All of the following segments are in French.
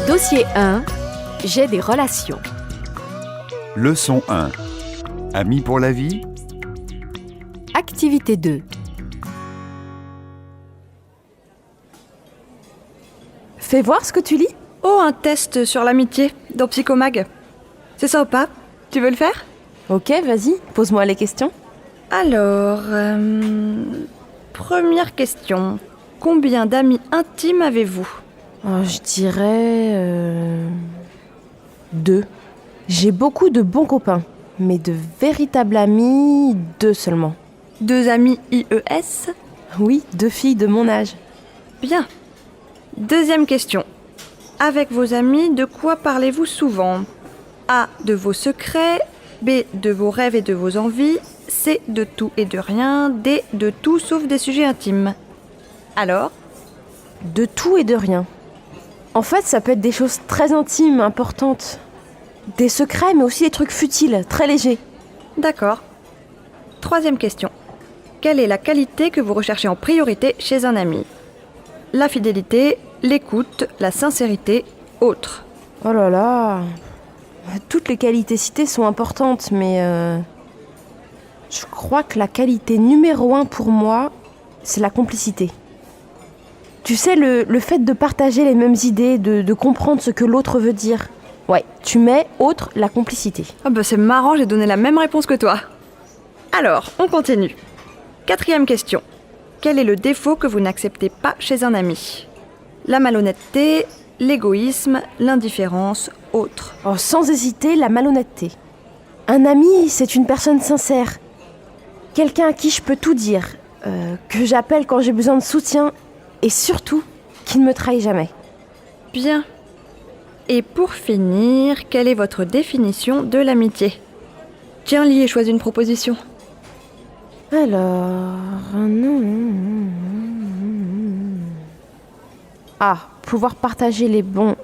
Dossier 1. J'ai des relations. Leçon 1. Amis pour la vie. Activité 2. Fais voir ce que tu lis. Oh, un test sur l'amitié dans Psychomag. C'est ça ou pas? Tu veux le faire? Ok, vas-y, pose-moi les questions. Alors, première question. Combien d'amis intimes avez-vous? Je dirais 2. J'ai beaucoup de bons copains, mais de véritables amis, 2 seulement. 2 amis IES? Oui, 2 filles de mon âge. Bien. Deuxième question. Avec vos amis, de quoi parlez-vous souvent? A. De vos secrets. B. De vos rêves et de vos envies. C. De tout et de rien. D. De tout sauf des sujets intimes. Alors? De tout et de rien. En fait, ça peut être des choses très intimes, importantes. Des secrets, mais aussi des trucs futiles, très légers. D'accord. Troisième question. Quelle est la qualité que vous recherchez en priorité chez un ami? La fidélité, l'écoute, la sincérité, autre. Oh là là. Toutes les qualités citées sont importantes, mais je crois que la qualité numéro 1 pour moi, c'est la complicité. Tu sais, le fait de partager les mêmes idées, de comprendre ce que l'autre veut dire. Ouais, tu mets autre la complicité. Ah bah c'est marrant, j'ai donné la même réponse que toi. Alors, on continue. Quatrième question. Quel est le défaut que vous n'acceptez pas chez un ami? La malhonnêteté, l'égoïsme, l'indifférence, autre. Oh, sans hésiter, la malhonnêteté. Un ami, c'est une personne sincère. Quelqu'un à qui je peux tout dire, que j'appelle quand j'ai besoin de soutien, et surtout, qui ne me trahit jamais. Bien. Et pour finir, quelle est votre définition de l'amitié? Tiens, lis et choisis une proposition. Alors... pouvoir partager les bons...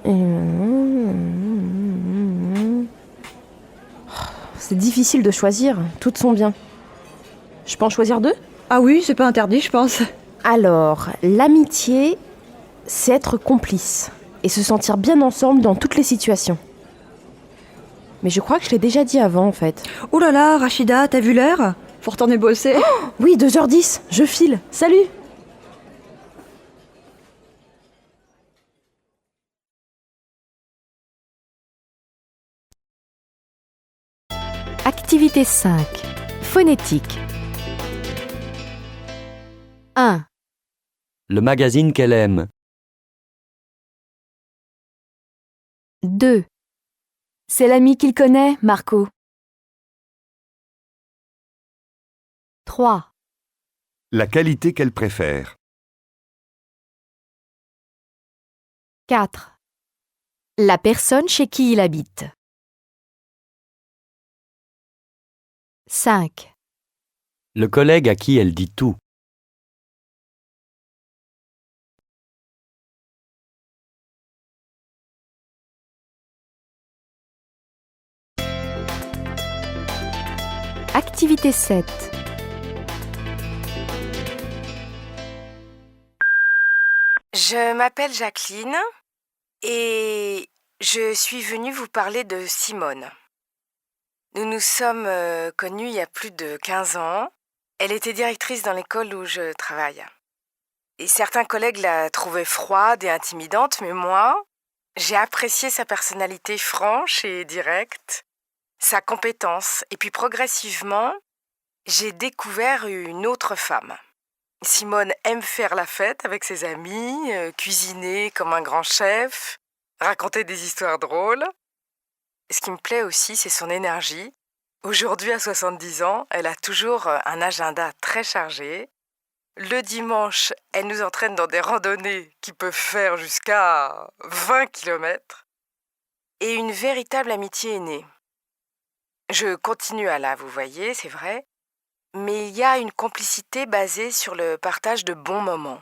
C'est difficile de choisir, toutes sont bien. Je peux en choisir 2? Ah oui, c'est pas interdit, je pense. Alors, l'amitié, c'est être complice et se sentir bien ensemble dans toutes les situations. Mais je crois que je l'ai déjà dit avant, en fait. Oh là là, Rachida, t'as vu l'heure? Faut retourner bosser. Oh, oui, 2h10, je file. Salut! Activité 5. Phonétique. 1. Le magazine qu'elle aime. 2. C'est l'ami qu'il connaît, Marco. 3. La qualité qu'elle préfère. 4. La personne chez qui il habite. 5. Le collègue à qui elle dit tout. Activité 7. Je m'appelle Jacqueline et je suis venue vous parler de Simone. Nous nous sommes connus il y a plus de 15 ans. Elle était directrice dans l'école où je travaille. Et certains collègues la trouvaient froide et intimidante, mais moi, j'ai apprécié sa personnalité franche et directe, sa compétence. Et puis progressivement, j'ai découvert une autre femme. Simone aime faire la fête avec ses amis, cuisiner comme un grand chef, raconter des histoires drôles. Ce qui me plaît aussi, c'est son énergie. Aujourd'hui, à 70 ans, elle a toujours un agenda très chargé. Le dimanche, elle nous entraîne dans des randonnées qui peuvent faire jusqu'à 20 km. Et une véritable amitié est née. Je continue à la vous voyez, c'est vrai, mais il y a une complicité basée sur le partage de bons moments.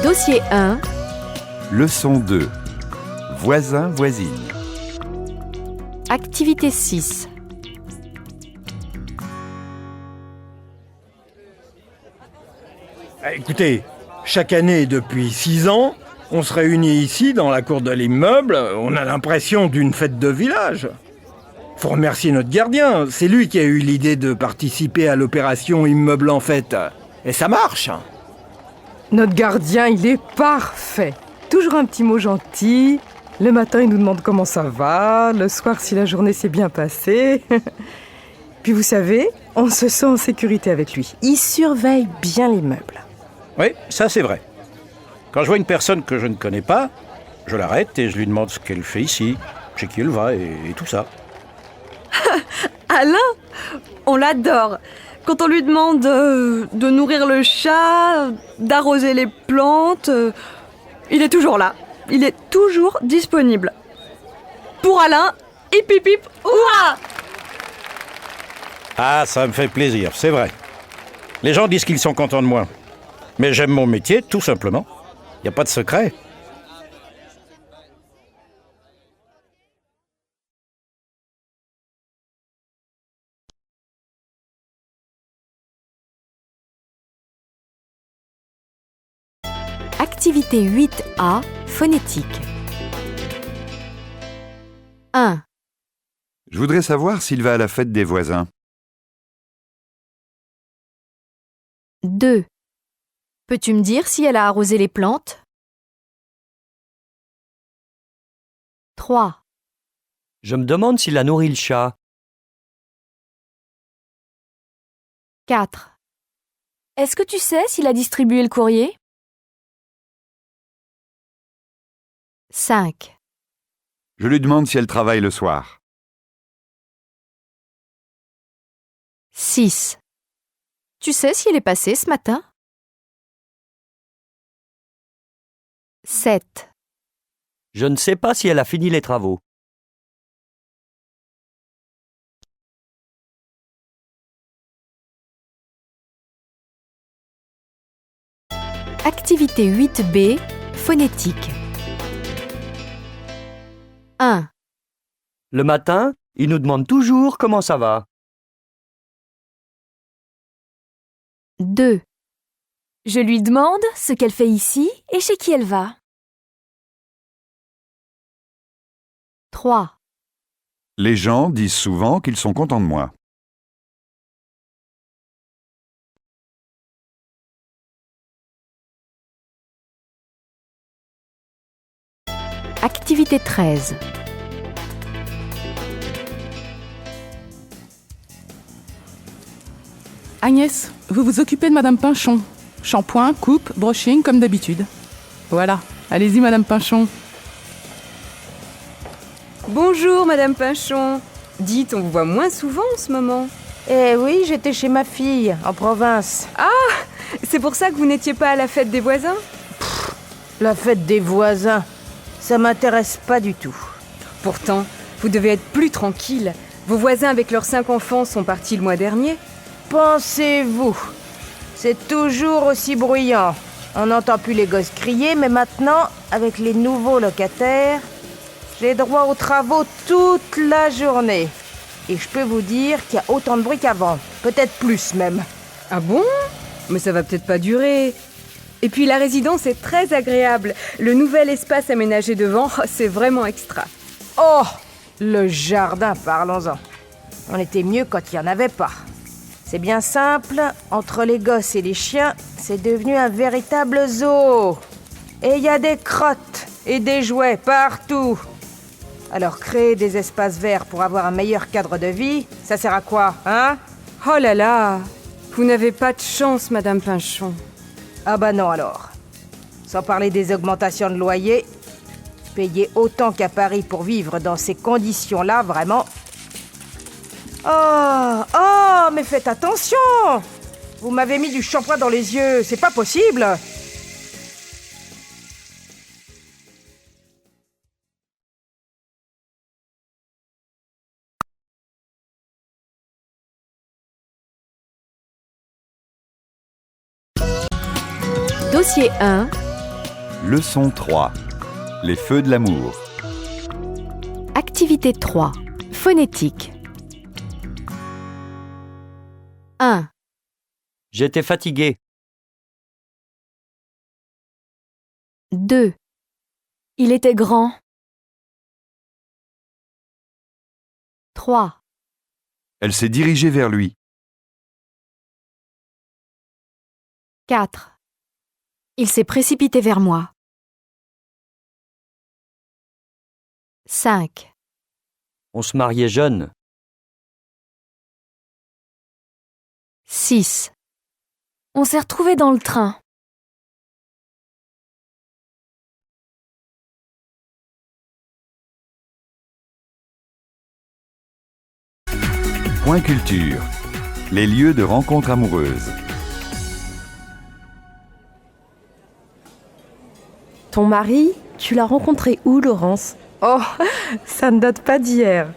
Dossier 1. Leçon 2. Voisin, voisine. Activité 6. Écoutez, chaque année depuis 6 ans, on se réunit ici dans la cour de l'immeuble, on a l'impression d'une fête de village. Faut remercier notre gardien, c'est lui qui a eu l'idée de participer à l'opération Immeuble en fête. Et ça marche. Notre gardien, il est parfait. Toujours un petit mot gentil. Le matin, il nous demande comment ça va. Le soir, si la journée s'est bien passée. Puis vous savez, on se sent en sécurité avec lui. Il surveille bien l'immeuble. Oui, ça c'est vrai. Quand je vois une personne que je ne connais pas, je l'arrête et je lui demande ce qu'elle fait ici, chez qui elle va et tout ça. Alain, on l'adore. Quand on lui demande de nourrir le chat, d'arroser les plantes, il est toujours là. Il est toujours disponible. Pour Alain, hip hip hip, hurrah! Ah, ça me fait plaisir, c'est vrai. Les gens disent qu'ils sont contents de moi. Mais j'aime mon métier, tout simplement. Il n'y a pas de secret. Activité 8A, phonétique. 1, Je voudrais savoir s'il va à la fête des voisins. 2. Peux-tu me dire si elle a arrosé les plantes? 3, Je me demande s'il a nourri le chat. 4. Est-ce que tu sais s'il a distribué le courrier? 5. Je lui demande si elle travaille le soir. 6. Tu sais si elle est passée ce matin? 7. Je ne sais pas si elle a fini les travaux. Activité 8B, phonétique. 1, Le matin, il nous demande toujours comment ça va. 2. Je lui demande ce qu'elle fait ici et chez qui elle va. 3. Les gens disent souvent qu'ils sont contents de moi. Activité 13. Agnès, vous vous occupez de Madame Pinchon. Shampoing, coupe, brushing comme d'habitude. Voilà, allez-y Madame Pinchon. Bonjour Madame Pinchon. Dites, on vous voit moins souvent en ce moment. Eh oui, j'étais chez ma fille, en province. C'est pour ça que vous n'étiez pas à la fête des voisins? La fête des voisins, ça m'intéresse pas du tout. Pourtant, vous devez être plus tranquille. Vos voisins avec leurs 5 enfants sont partis le mois dernier. Pensez-vous, c'est toujours aussi bruyant. On n'entend plus les gosses crier, mais maintenant, avec les nouveaux locataires, j'ai droit aux travaux toute la journée. Et je peux vous dire qu'il y a autant de bruit qu'avant, peut-être plus même. Ah bon? Mais ça va peut-être pas durer. Et puis la résidence est très agréable. Le nouvel espace aménagé devant, c'est vraiment extra. Oh, le jardin, parlons-en. On était mieux quand il n'y en avait pas. C'est bien simple, entre les gosses et les chiens, c'est devenu un véritable zoo. Et il y a des crottes et des jouets partout. Alors créer des espaces verts pour avoir un meilleur cadre de vie, ça sert à quoi, hein? Oh là là, vous n'avez pas de chance, Madame Pinchon. Ah bah non alors. Sans parler des augmentations de loyer, payer autant qu'à Paris pour vivre dans ces conditions-là, vraiment... Oh, mais faites attention! Vous m'avez mis du shampoing dans les yeux, c'est pas possible! Dossier 1, Leçon 3. Les feux de l'amour. activité 3, phonétique. 1, J'étais fatigué. 2. Il était grand. 3. Elle s'est dirigée vers lui. 4. Il s'est précipité vers moi. 5. On se mariait jeune. 6. On s'est retrouvés dans le train. Point culture. Les lieux de rencontre amoureuse. Ton mari, tu l'as rencontré où, Laurence? Oh, ça ne date pas d'hier.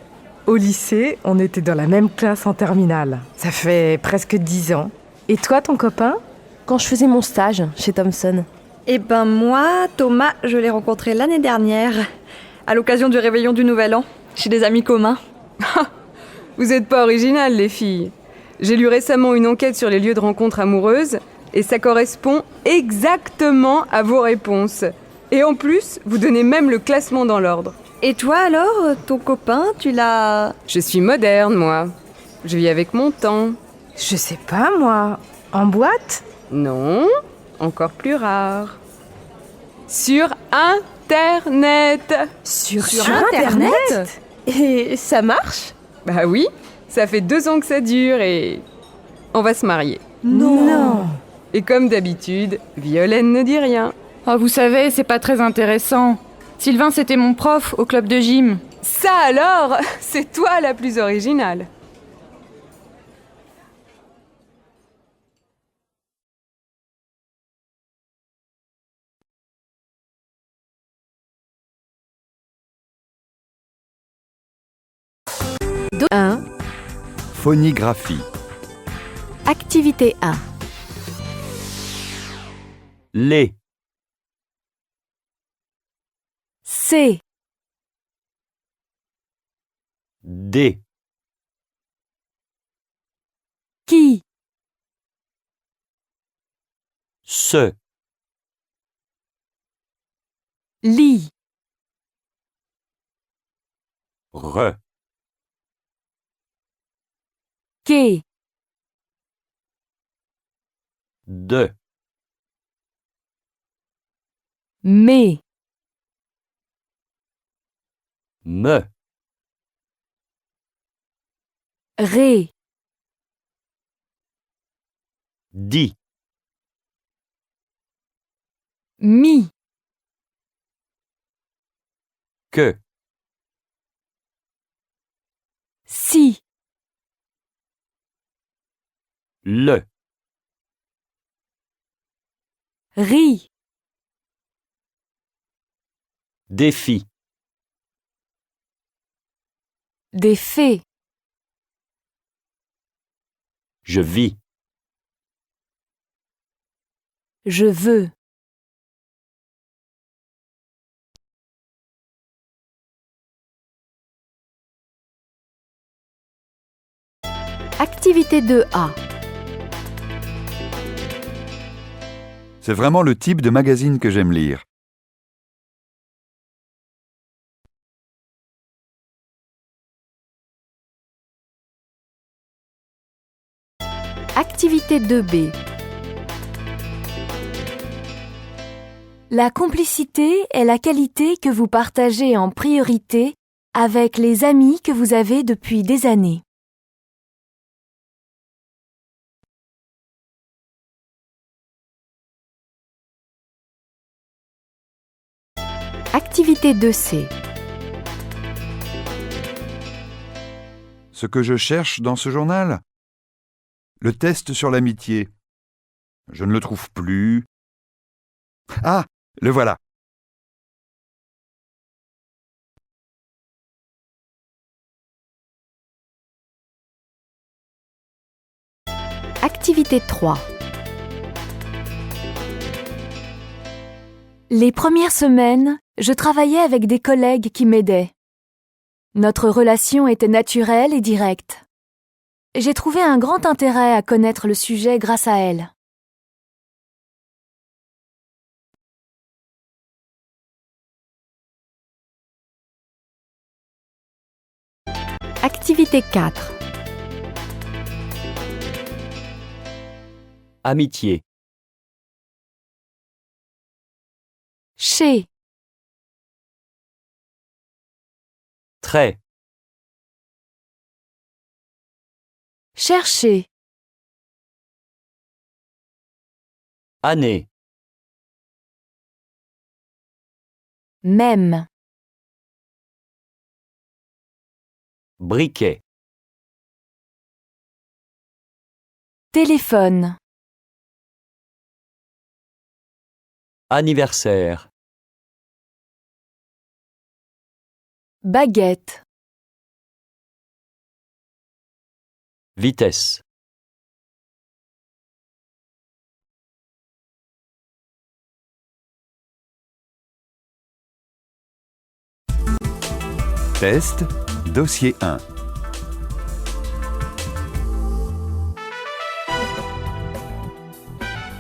Au lycée, on était dans la même classe en terminale. Ça fait presque 10 ans. Et toi, ton copain? Quand je faisais mon stage chez Thomson. Eh ben moi, Thomas, je l'ai rencontré l'année dernière, à l'occasion du réveillon du Nouvel An, chez des amis communs. Vous êtes pas originales, les filles. J'ai lu récemment une enquête sur les lieux de rencontre amoureuses et ça correspond exactement à vos réponses. Et en plus, vous donnez même le classement dans l'ordre. Et toi alors, ton copain, tu l'as... Je suis moderne, moi. Je vis avec mon temps. Je sais pas, moi. En boîte? Non, encore plus rare. Sur Internet. Sur Internet? Et ça marche? Bah oui, ça fait 2 ans que ça dure et... on va se marier. Non. Et comme d'habitude, Violaine ne dit rien. Oh, vous savez, c'est pas très intéressant. Sylvain, c'était mon prof au club de gym. Ça alors, c'est toi la plus originale. Phonographie. Activité 1. Les. C. Des. Qui. Se. Lit. Re. Quai. De. Mais. Me. Ré. Dit. Mi. Que. Si. Le. Ri. Défi. Des faits. Je vis. Je veux. Activité 2A. C'est vraiment le type de magazine que j'aime lire. Activité 2B. La complicité est la qualité que vous partagez en priorité avec les amis que vous avez depuis des années. Activité 2C. Ce que je cherche dans ce journal? Le test sur l'amitié. Je ne le trouve plus. Ah, le voilà. Activité 3. Les premières semaines, je travaillais avec des collègues qui m'aidaient. Notre relation était naturelle et directe. J'ai trouvé un grand intérêt à connaître le sujet grâce à elle. Activité 4. Amitié. Chez. Très. Chercher. Année. Même. Briquet. Téléphone. Anniversaire. Baguette. Vitesse. Test, dossier 1.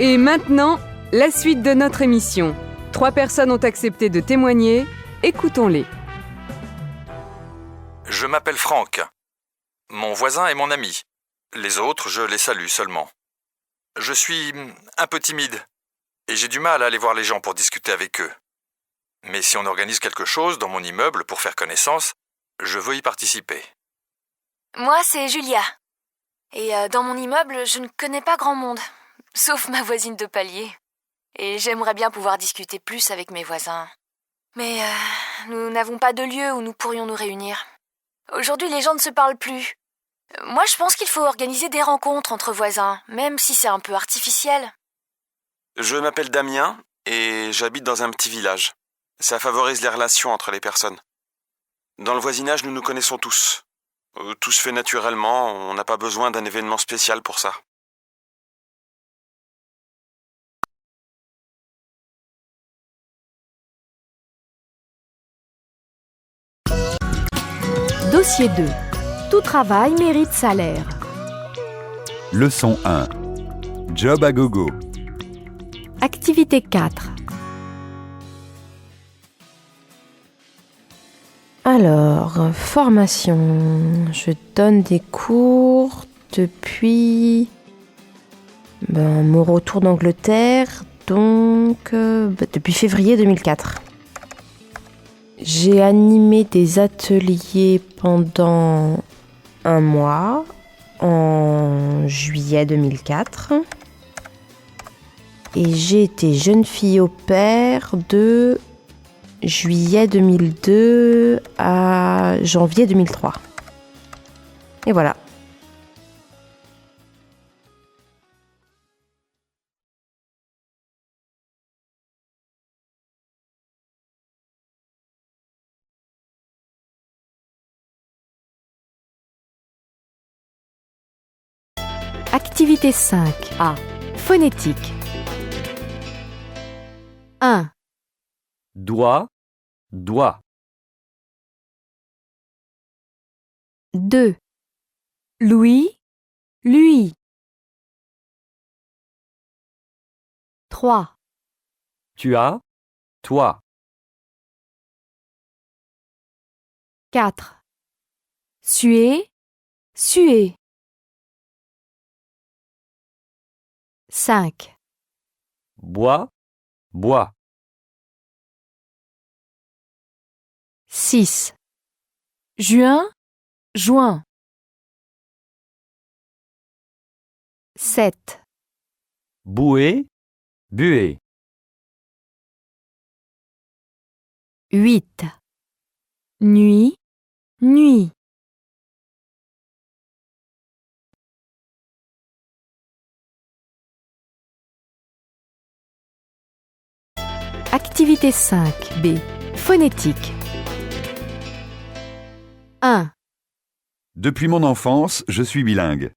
Et maintenant, la suite de notre émission. 3 personnes ont accepté de témoigner. Écoutons-les. Je m'appelle Franck. Mon voisin est mon ami. Les autres, je les salue seulement. Je suis un peu timide et j'ai du mal à aller voir les gens pour discuter avec eux. Mais si on organise quelque chose dans mon immeuble pour faire connaissance, je veux y participer. Moi, c'est Julia. Et dans mon immeuble, je ne connais pas grand monde, sauf ma voisine de palier. Et j'aimerais bien pouvoir discuter plus avec mes voisins. Mais nous n'avons pas de lieu où nous pourrions nous réunir. Aujourd'hui, les gens ne se parlent plus. Moi, je pense qu'il faut organiser des rencontres entre voisins, même si c'est un peu artificiel. Je m'appelle Damien et j'habite dans un petit village. Ça favorise les relations entre les personnes. Dans le voisinage, nous nous connaissons tous. Tout se fait naturellement, on n'a pas besoin d'un événement spécial pour ça. Dossier 2. Tout travail mérite salaire. Leçon 1. Job à gogo. Activité 4. Alors, formation. Je donne des cours depuis mon retour d'Angleterre, donc depuis février 2004. J'ai animé des ateliers pendant 1 mois, en juillet 2004. Et j'ai été jeune fille au pair de juillet 2002 à janvier 2003. Et voilà. Activité 5A. Phonétique. 1. Doigt. Doigt. 2. Louis. Lui. 3. Tu as. Toi. 4. Suer. Suer. 5. Bois. Bois. 6. Juin. Juin. 7. Bouée. Buée. 8. Nuit. Nuit. Activité 5B. Phonétique. 1. Depuis mon enfance, je suis bilingue.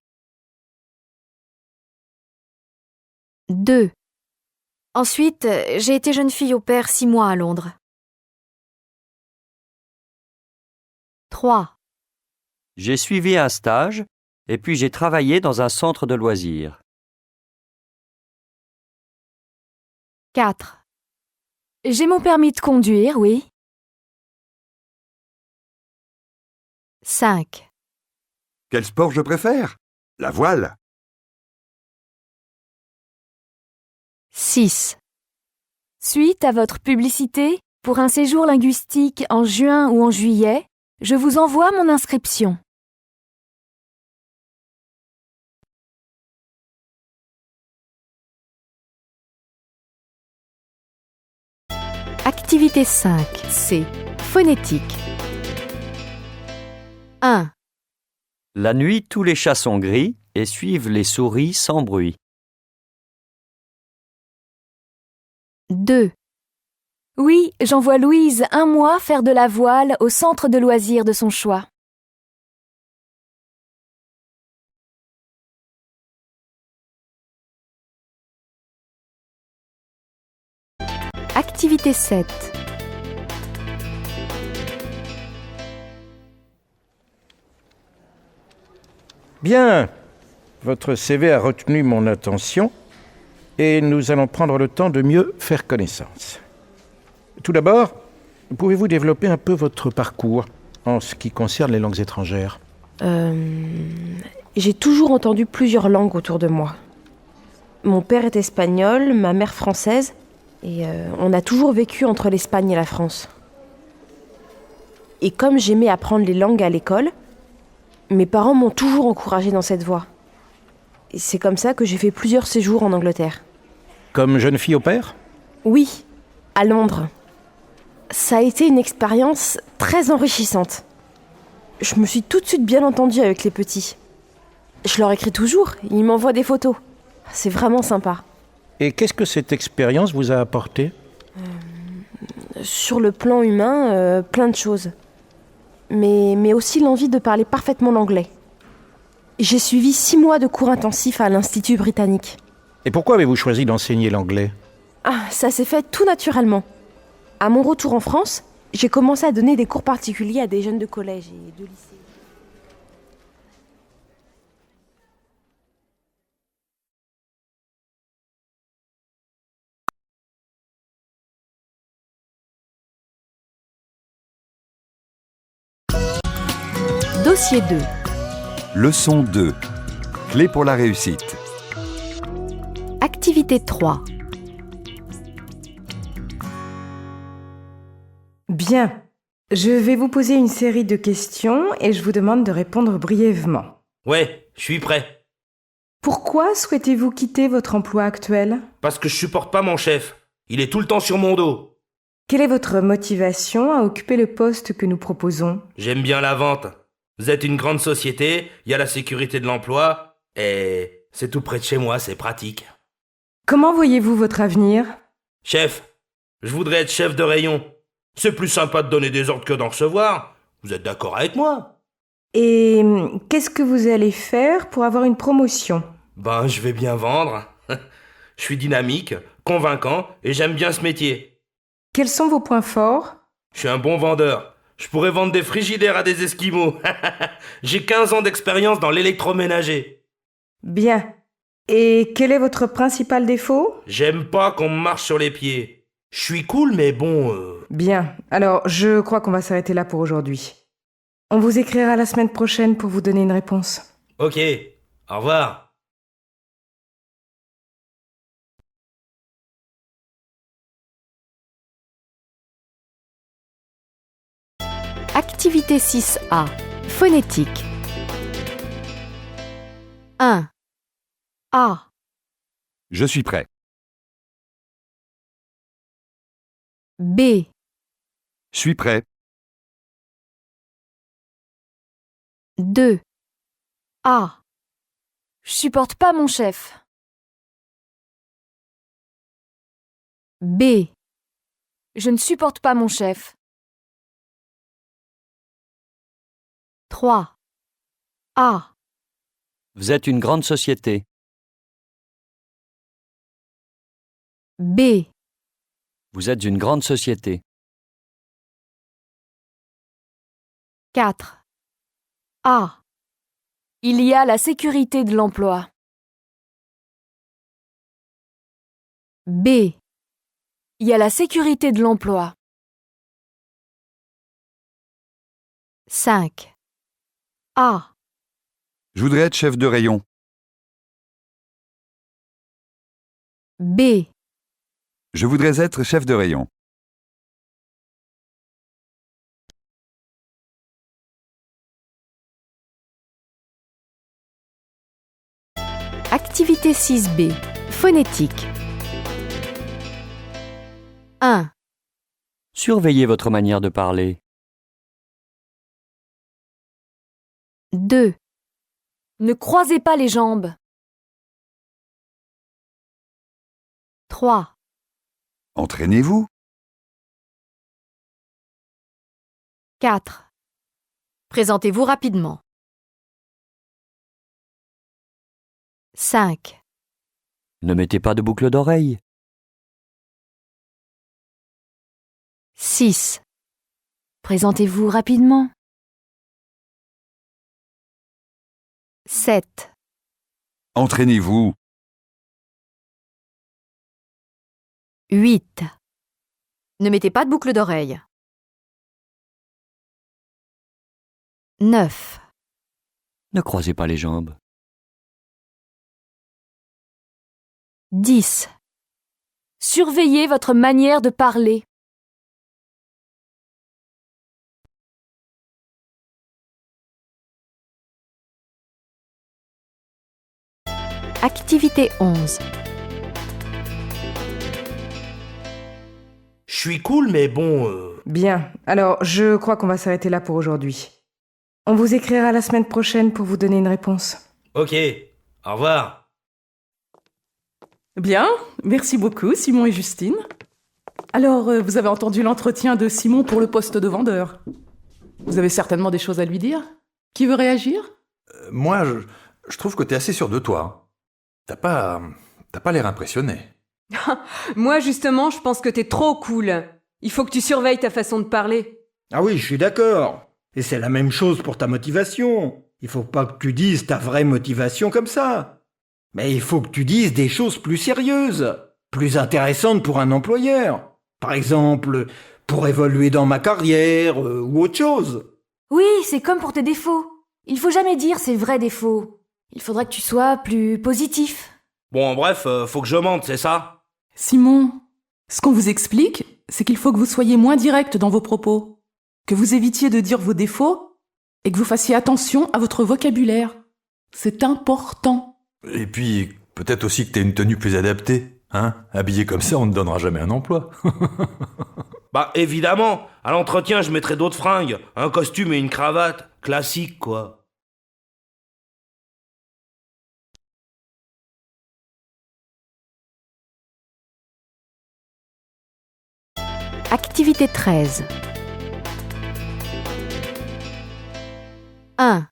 2. Ensuite, j'ai été jeune fille au pair 6 mois à Londres. 3. J'ai suivi un stage et puis j'ai travaillé dans un centre de loisirs. 4. J'ai mon permis de conduire, oui. 5. Quel sport je préfère? La voile. 6. Suite à votre publicité, pour un séjour linguistique en juin ou en juillet, je vous envoie mon inscription. Activité 5. C. Phonétique. 1. La nuit, tous les chats sont gris et suivent les souris sans bruit. 2. Oui, j'envoie Louise un mois faire de la voile au centre de loisirs de son choix. 7. Bien, votre CV a retenu mon attention et nous allons prendre le temps de mieux faire connaissance. Tout d'abord, pouvez-vous développer un peu votre parcours en ce qui concerne les langues étrangères? J'ai toujours entendu plusieurs langues autour de moi. Mon père est espagnol, ma mère française, et on a toujours vécu entre l'Espagne et la France. Et comme j'aimais apprendre les langues à l'école, mes parents m'ont toujours encouragée dans cette voie. Et c'est comme ça que j'ai fait plusieurs séjours en Angleterre. Comme jeune fille au père? Oui, à Londres. Ça a été une expérience très enrichissante. Je me suis tout de suite bien entendue avec les petits. Je leur écris toujours, ils m'envoient des photos. C'est vraiment sympa. Et qu'est-ce que cette expérience vous a apporté? Sur le plan humain, plein de choses. Mais aussi l'envie de parler parfaitement l'anglais. J'ai suivi 6 mois de cours intensifs à l'Institut britannique. Et pourquoi avez-vous choisi d'enseigner l'anglais? Ça s'est fait tout naturellement. À mon retour en France, j'ai commencé à donner des cours particuliers à des jeunes de collège et de lycée. Dossier 2. Leçon 2. Clé pour la réussite. Activité 3. Bien. Je vais vous poser une série de questions et je vous demande de répondre brièvement. Ouais, je suis prêt. Pourquoi souhaitez-vous quitter votre emploi actuel? Parce que je supporte pas mon chef. Il est tout le temps sur mon dos. Quelle est votre motivation à occuper le poste que nous proposons? J'aime bien la vente. Vous êtes une grande société, il y a la sécurité de l'emploi, et c'est tout près de chez moi, c'est pratique. Comment voyez-vous votre avenir? Chef, je voudrais être chef de rayon. C'est plus sympa de donner des ordres que d'en recevoir. Vous êtes d'accord avec moi? Et qu'est-ce que vous allez faire pour avoir une promotion? Ben, je vais bien vendre. Je suis dynamique, convaincant, et j'aime bien ce métier. Quels sont vos points forts? Je suis un bon vendeur. Je pourrais vendre des frigidaires à des Esquimaux. J'ai 15 ans d'expérience dans l'électroménager. Bien. Et quel est votre principal défaut? J'aime pas qu'on me marche sur les pieds. Je suis cool, mais bon... Bien. Alors, je crois qu'on va s'arrêter là pour aujourd'hui. On vous écrira la semaine prochaine pour vous donner une réponse. Ok. Au revoir. Activité 6A. Phonétique. 1. A. Je suis prêt. B. Suis prêt. 2. A. Je supporte pas mon chef. B. Je ne supporte pas mon chef. 3. A. Vous êtes une grande société. B. Vous êtes une grande société. 4. A. Il y a la sécurité de l'emploi. B. Il y a la sécurité de l'emploi. 5. A. Je voudrais être chef de rayon. B. Je voudrais être chef de rayon. Activité 6B. Phonétique. 1. Surveillez votre manière de parler. 2. Ne croisez pas les jambes. 3. Entraînez-vous. 4. Présentez-vous rapidement. 5. Ne mettez pas de boucle d'oreille. 6. Présentez-vous rapidement. 7. Entraînez-vous. 8. Ne mettez pas de boucle d'oreille. 9. Ne croisez pas les jambes. 10. Surveillez votre manière de parler. Activité 11. Je suis cool, mais bon... Bien, alors je crois qu'on va s'arrêter là pour aujourd'hui. On vous écrira la semaine prochaine pour vous donner une réponse. Ok, au revoir. Bien, merci beaucoup Simon et Justine. Alors, vous avez entendu l'entretien de Simon pour le poste de vendeur. Vous avez certainement des choses à lui dire. Qui veut réagir ? Moi, je trouve que t'es assez sûr de toi. T'as pas l'air impressionné. Moi, justement, je pense que t'es trop cool. Il faut que tu surveilles ta façon de parler. Ah oui, je suis d'accord. Et c'est la même chose pour ta motivation. Il faut pas que tu dises ta vraie motivation comme ça. Mais il faut que tu dises des choses plus sérieuses, plus intéressantes pour un employeur. Par exemple, pour évoluer dans ma carrière ou autre chose. Oui, c'est comme pour tes défauts. Il faut jamais dire ses vrais défauts. Il faudra que tu sois plus positif. Bon, bref, faut que je mente, c'est ça ? Simon, ce qu'on vous explique, c'est qu'il faut que vous soyez moins direct dans vos propos, que vous évitiez de dire vos défauts et que vous fassiez attention à votre vocabulaire. C'est important. Et puis, peut-être aussi que t'aies une tenue plus adaptée. Hein ? Habillé comme ça, on ne donnera jamais un emploi. Bah, évidemment, à l'entretien, je mettrai d'autres fringues. Un costume et une cravate. Classique, quoi. Activité 13. 1.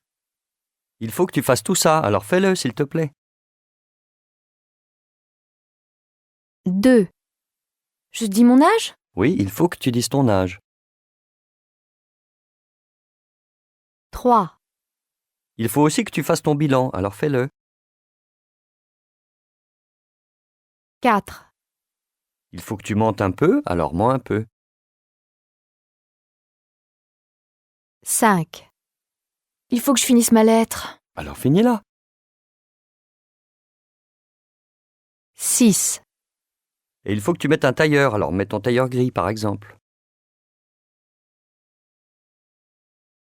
Il faut que tu fasses tout ça, alors fais-le, s'il te plaît. 2. Je dis mon âge ? Oui, il faut que tu dises ton âge. 3. Il faut aussi que tu fasses ton bilan, alors fais-le. 4. Il faut que tu mentes un peu, alors mens un peu. 5. Il faut que je finisse ma lettre. Alors finis-la. 6. Et il faut que tu mettes un tailleur, alors mets ton tailleur gris, par exemple.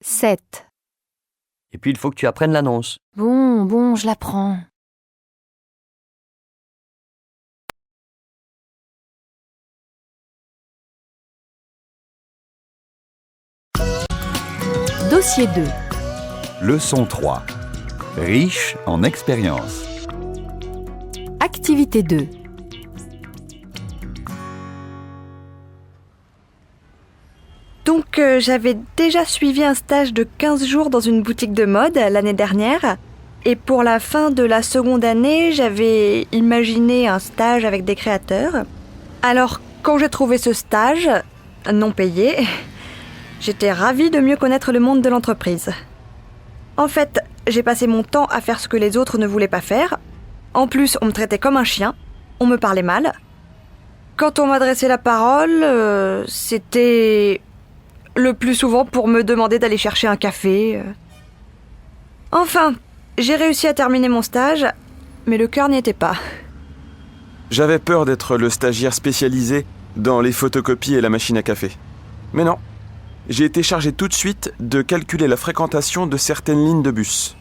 7. Et puis il faut que tu apprennes l'annonce. Bon, je l'apprends. Dossier 2. Leçon 3. Riche en expérience. Activité 2. Donc j'avais déjà suivi un stage de 15 jours dans une boutique de mode l'année dernière. Et pour la fin de la seconde année, j'avais imaginé un stage avec des créateurs. Alors quand j'ai trouvé ce stage, non payé, j'étais ravie de mieux connaître le monde de l'entreprise. En fait, j'ai passé mon temps à faire ce que les autres ne voulaient pas faire. En plus, on me traitait comme un chien, on me parlait mal. Quand on m'adressait la parole, c'était le plus souvent pour me demander d'aller chercher un café. Enfin, J'ai réussi à terminer mon stage, mais le cœur n'y était pas. J'avais peur d'être le stagiaire spécialisé dans les photocopies et la machine à café. Mais non, j'ai été chargé tout de suite de calculer la fréquentation de certaines lignes de bus.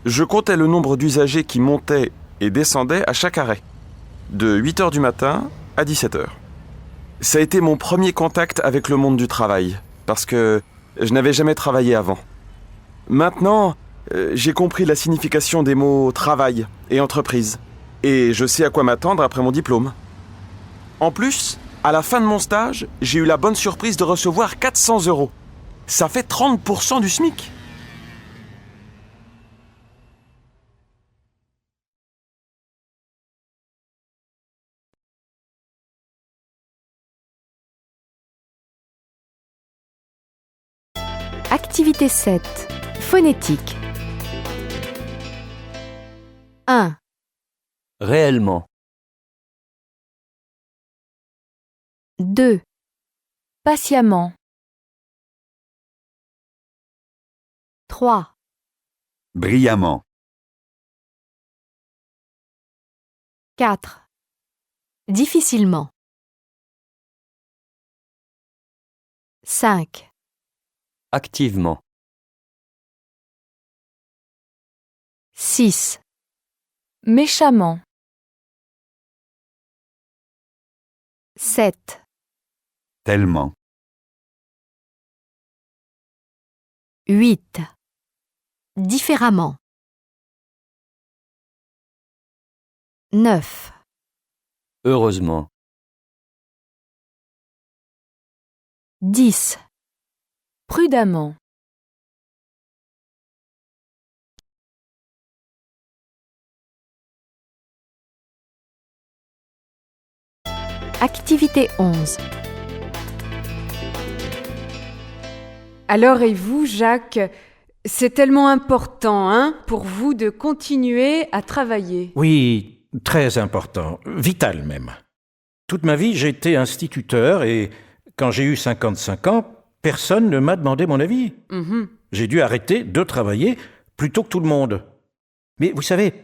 Je comptais le nombre d'usagers qui montaient et descendaient à chaque arrêt, de 8h du matin à 17h. Ça a été mon premier contact avec le monde du travail, parce que je n'avais jamais travaillé avant. Maintenant, j'ai compris la signification des mots « travail » et « entreprise », et je sais à quoi m'attendre après mon diplôme. En plus, à la fin de mon stage, j'ai eu la bonne surprise de recevoir 400 €. Ça fait 30% du SMIC. Activité 7. Phonétique. 1. Réellement. 2. Patiemment. 3. Brillamment. 4. Difficilement. 5. Activement. 6. Méchamment. 7. Tellement. 8. Différemment. 9. Heureusement. 10. Prudemment. Activité 11. Alors et vous, Jacques, c'est tellement important, hein, pour vous de continuer à travailler. Oui, très important, vital même. Toute ma vie, j'ai été instituteur et quand j'ai eu 55 ans, personne ne m'a demandé mon avis. J'ai dû arrêter de travailler plus tôt que tout le monde. Mais vous savez,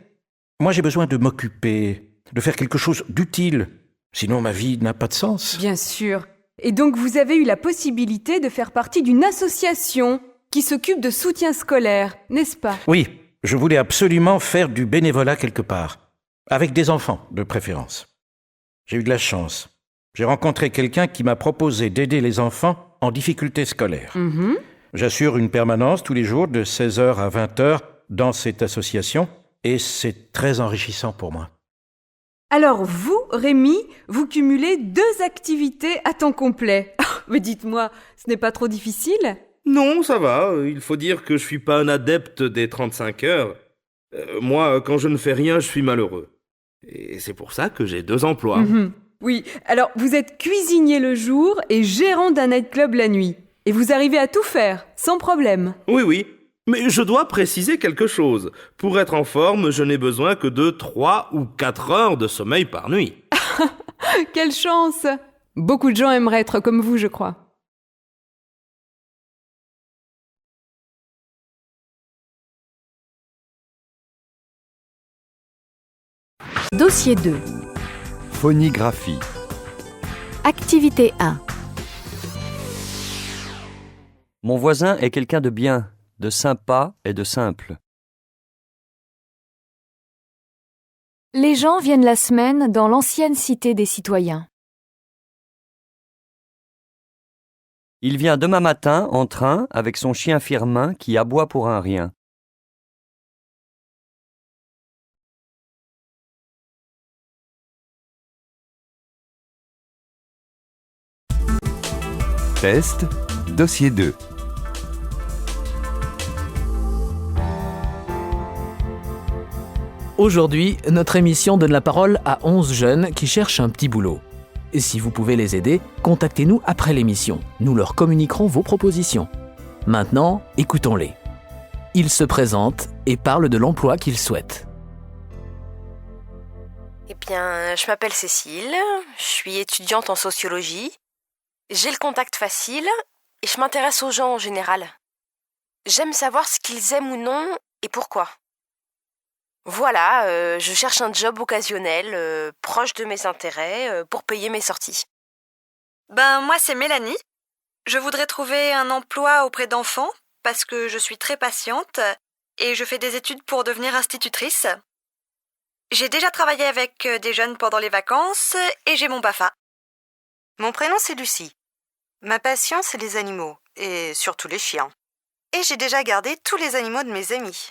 moi j'ai besoin de m'occuper, de faire quelque chose d'utile. Sinon ma vie n'a pas de sens. Bien sûr. Et donc vous avez eu la possibilité de faire partie d'une association qui s'occupe de soutien scolaire, n'est-ce pas? Oui, je voulais absolument faire du bénévolat quelque part, avec des enfants de préférence. J'ai eu de la chance. J'ai rencontré quelqu'un qui m'a proposé d'aider les enfants en difficulté scolaire. J'assure une permanence tous les jours de 16h à 20h dans cette association et c'est très enrichissant pour moi. Alors vous, Rémi, vous cumulez 2 activités à temps complet. Mais dites-moi, ce n'est pas trop difficile? Non, ça va. Il faut dire que je suis pas un adepte des 35 heures. Moi, quand je ne fais rien, je suis malheureux. Et c'est pour ça que j'ai 2 emplois. Oui, alors vous êtes cuisinier le jour et gérant d'un nightclub la nuit. Et vous arrivez à tout faire, sans problème. Oui. Mais je dois préciser quelque chose. Pour être en forme, je n'ai besoin que de 3 ou 4 heures de sommeil par nuit. Quelle chance! Beaucoup de gens aimeraient être comme vous, je crois. Dossier 2. Phonigraphie. Activité 1. Mon voisin est quelqu'un de bien, de sympa et de simple. Les gens viennent la semaine dans l'ancienne cité des citoyens. Il vient demain matin en train avec son chien Firmin qui aboie pour un rien. Test, dossier 2. Aujourd'hui, notre émission donne la parole à 11 jeunes qui cherchent un petit boulot. Et si vous pouvez les aider, contactez-nous après l'émission. Nous leur communiquerons vos propositions. Maintenant, écoutons-les. Ils se présentent et parlent de l'emploi qu'ils souhaitent. Eh bien, je m'appelle Cécile, je suis étudiante en sociologie. J'ai le contact facile et je m'intéresse aux gens en général. J'aime savoir ce qu'ils aiment ou non et pourquoi. Voilà, je cherche un job occasionnel, proche de mes intérêts, pour payer mes sorties. Moi, c'est Mélanie. Je voudrais trouver un emploi auprès d'enfants parce que je suis très patiente et je fais des études pour devenir institutrice. J'ai déjà travaillé avec des jeunes pendant les vacances et j'ai mon BAFA. Mon prénom, c'est Lucie. Ma passion, c'est les animaux, et surtout les chiens. Et j'ai déjà gardé tous les animaux de mes amis.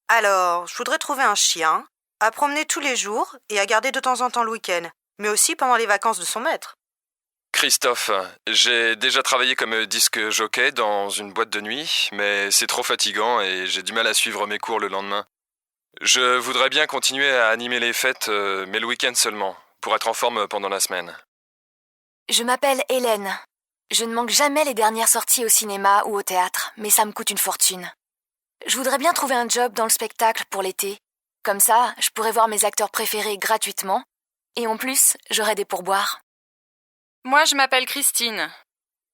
Alors, je voudrais trouver un chien, à promener tous les jours et à garder de temps en temps le week-end, mais aussi pendant les vacances de son maître. Christophe, j'ai déjà travaillé comme disque jockey dans une boîte de nuit, mais c'est trop fatigant et j'ai du mal à suivre mes cours le lendemain. Je voudrais bien continuer à animer les fêtes, mais le week-end seulement, pour être en forme pendant la semaine. Je m'appelle Hélène. Je ne manque jamais les dernières sorties au cinéma ou au théâtre, mais ça me coûte une fortune. Je voudrais bien trouver un job dans le spectacle pour l'été. Comme ça, je pourrais voir mes acteurs préférés gratuitement. Et en plus, j'aurais des pourboires. Moi, je m'appelle Christine.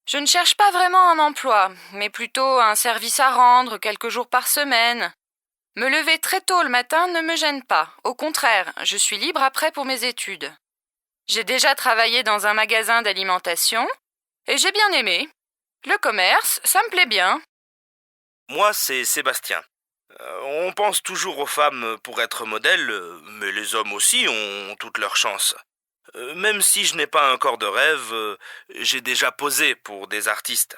Je ne cherche pas vraiment un emploi, mais plutôt un service à rendre quelques jours par semaine. Me lever très tôt le matin ne me gêne pas. Au contraire, je suis libre après pour mes études. J'ai déjà travaillé dans un magasin d'alimentation et j'ai bien aimé. Le commerce, ça me plaît bien. Moi, c'est Sébastien. On pense toujours aux femmes pour être modèles, mais les hommes aussi ont toutes leurs chances. Même si je n'ai pas un corps de rêve, j'ai déjà posé pour des artistes.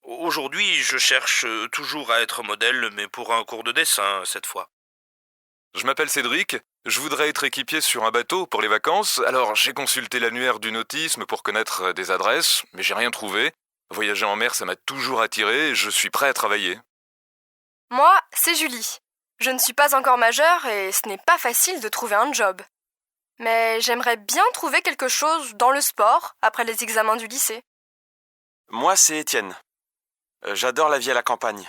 Aujourd'hui, je cherche toujours à être modèle, mais pour un cours de dessin, cette fois. Je m'appelle Cédric, je voudrais être équipier sur un bateau pour les vacances, alors j'ai consulté l'annuaire du nautisme pour connaître des adresses, mais j'ai rien trouvé. Voyager en mer, ça m'a toujours attiré et je suis prêt à travailler. Moi, c'est Julie. Je ne suis pas encore majeure et ce n'est pas facile de trouver un job. Mais j'aimerais bien trouver quelque chose dans le sport après les examens du lycée. Moi, c'est Étienne. J'adore la vie à la campagne.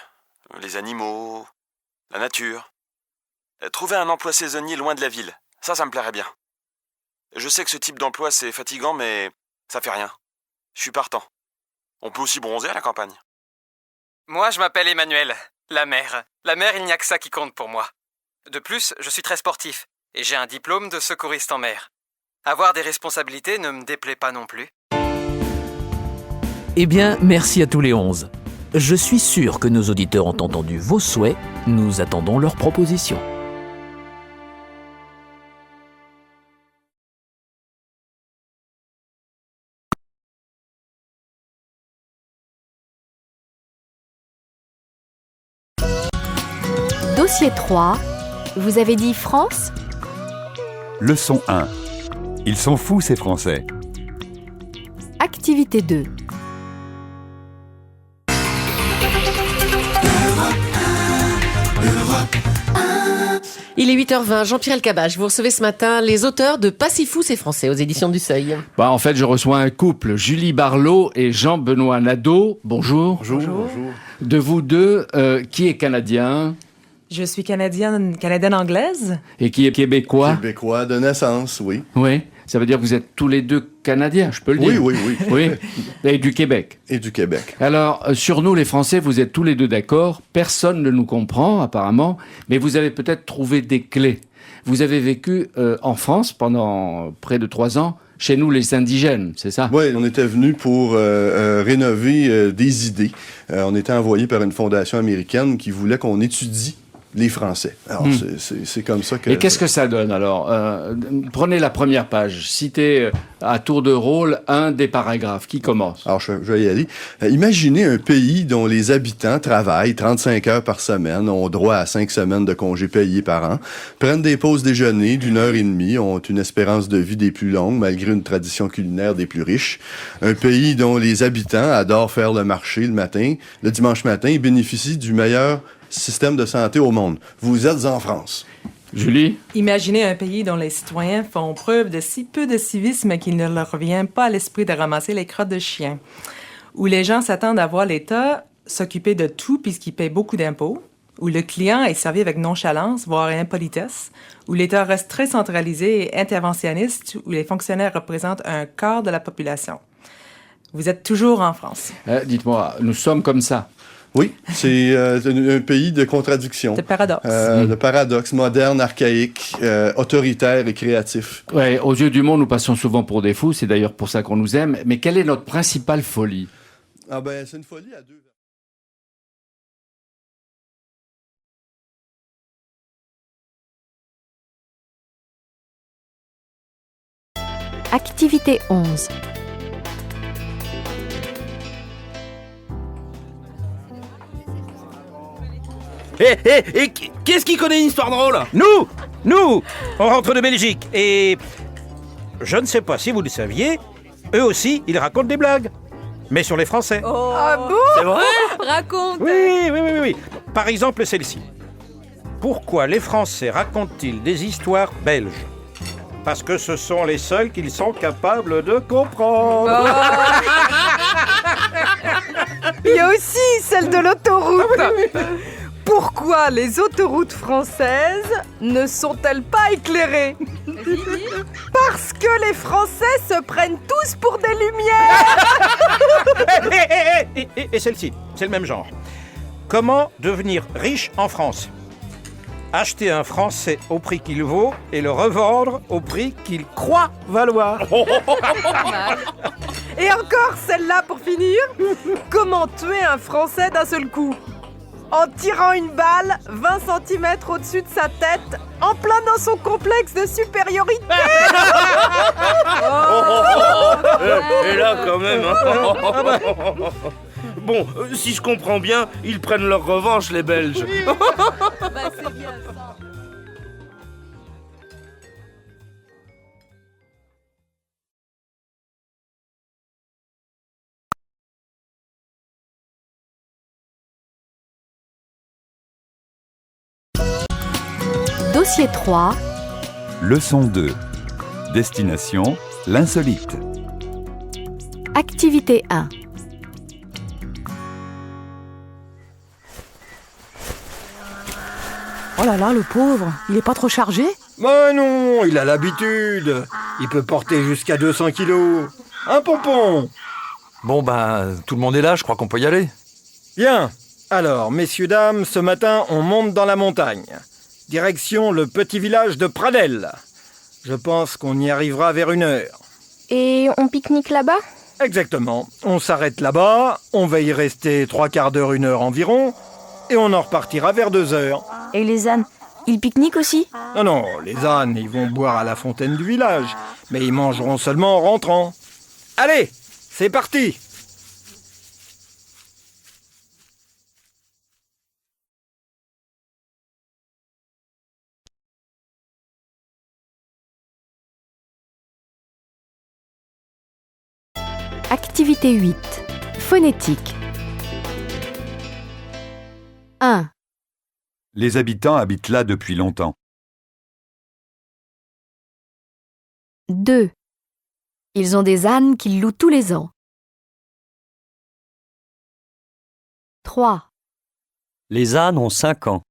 Les animaux, la nature. Trouver un emploi saisonnier loin de la ville, ça me plairait bien. Je sais que ce type d'emploi, c'est fatigant, mais ça fait rien. Je suis partant. On peut aussi bronzer à la campagne. Moi, je m'appelle Emmanuel. La mer. La mer, il n'y a que ça qui compte pour moi. De plus, je suis très sportif et j'ai un diplôme de secouriste en mer. Avoir des responsabilités ne me déplaît pas non plus. Eh bien, merci à tous les 11. Je suis sûr que nos auditeurs ont entendu vos souhaits. Nous attendons leurs propositions. Dossier 3. Vous avez dit France ? Leçon 1. Ils sont fous, ces Français. Activité 2. Il est 8h20, Jean-Pierre Elkabbach. Vous recevez ce matin les auteurs de Pas si fou, c'est français aux éditions du Seuil. En fait, je reçois un couple, Julie Barlot et Jean-Benoît Nadeau. Bonjour. Bonjour. De vous deux, qui est canadien ? Je suis canadienne-anglaise. Et qui est québécois ? Québécois de naissance, oui. Oui. Ça veut dire que vous êtes tous les deux canadiens, je peux le dire. Oui. Oui. Et du Québec. Et du Québec. Alors, sur nous, les Français, vous êtes tous les deux d'accord. Personne ne nous comprend, apparemment. Mais vous avez peut-être trouvé des clés. Vous avez vécu en France pendant près de 3 ans. Chez nous, les indigènes, c'est ça? Oui, on était venus pour rénover des idées. On était envoyés par une fondation américaine qui voulait qu'on étudie les Français. Alors, c'est comme ça que... Et qu'est-ce que ça donne, alors? Prenez la première page. Citez à tour de rôle un des paragraphes. Qui commence? Alors, je vais y aller. Imaginez un pays dont les habitants travaillent 35 heures par semaine, ont droit à 5 semaines de congés payés par an, prennent des pauses déjeuner d'1h30, ont une espérance de vie des plus longues, malgré une tradition culinaire des plus riches. Un pays dont les habitants adorent faire le marché le dimanche matin, et bénéficient du meilleur système de santé au monde. Vous êtes en France. Julie? Imaginez un pays dont les citoyens font preuve de si peu de civisme qu'il ne leur vient pas à l'esprit de ramasser les crottes de chiens. Où les gens s'attendent à voir l'État s'occuper de tout puisqu'il paye beaucoup d'impôts. Où le client est servi avec nonchalance, voire impolitesse. Où l'État reste très centralisé et interventionniste. Où les fonctionnaires représentent un quart de la population. Vous êtes toujours en France. Dites-moi, nous sommes comme ça. Oui, c'est un pays de contradictions. De paradoxe. De paradoxe, moderne, archaïque, autoritaire et créatif. Ouais, aux yeux du monde, nous passons souvent pour des fous, c'est d'ailleurs pour ça qu'on nous aime. Mais quelle est notre principale folie? Ah ben, c'est une folie à deux. Activité 11. Qu'est-ce qui connaît une histoire drôle? Nous, on rentre de Belgique et je ne sais pas si vous le saviez, eux aussi, ils racontent des blagues. Mais sur les Français. Oh. Ah bon? C'est vrai? Raconte. Oui. Par exemple, celle-ci. Pourquoi les Français racontent-ils des histoires belges? Parce que ce sont les seuls qu'ils sont capables de comprendre. Il y a aussi celle de l'autoroute. Pourquoi les autoroutes françaises ne sont-elles pas éclairées? Parce que les Français se prennent tous pour des lumières. Et celle-ci, c'est le même genre. Comment devenir riche en France? Acheter un Français au prix qu'il vaut et le revendre au prix qu'il croit valoir. Et encore celle-là pour finir. Comment tuer un Français d'un seul coup? En tirant une balle 20 cm au-dessus de sa tête, en plein dans son complexe de supériorité. Et là, quand même. Bon, si je comprends bien, ils prennent leur revanche, les Belges. C'est bien ça. Dossier 3. Leçon 2. Destination, l'insolite. Activité 1. Oh là là, le pauvre, il est pas trop chargé? Ben non, il a l'habitude. Il peut porter jusqu'à 200 kilos. Un pompon. Bon ben, tout le monde est là, je crois qu'on peut y aller. Bien. Alors, messieurs, dames, ce matin, on monte dans la montagne. Direction le petit village de Pradel. Je pense qu'on y arrivera vers 1h. Et on pique-nique là-bas? Exactement. On s'arrête là-bas, on va y rester 3/4 d'heure, 1 heure environ, et on en repartira vers 2h. Et les ânes, ils pique-niquent aussi? Non, les ânes, ils vont boire à la fontaine du village, mais ils mangeront seulement en rentrant. Allez, c'est parti! Activité 8. Phonétique. 1. Les habitants habitent là depuis longtemps. 2. Ils ont des ânes qu'ils louent tous les ans. 3. Les ânes ont 5 ans.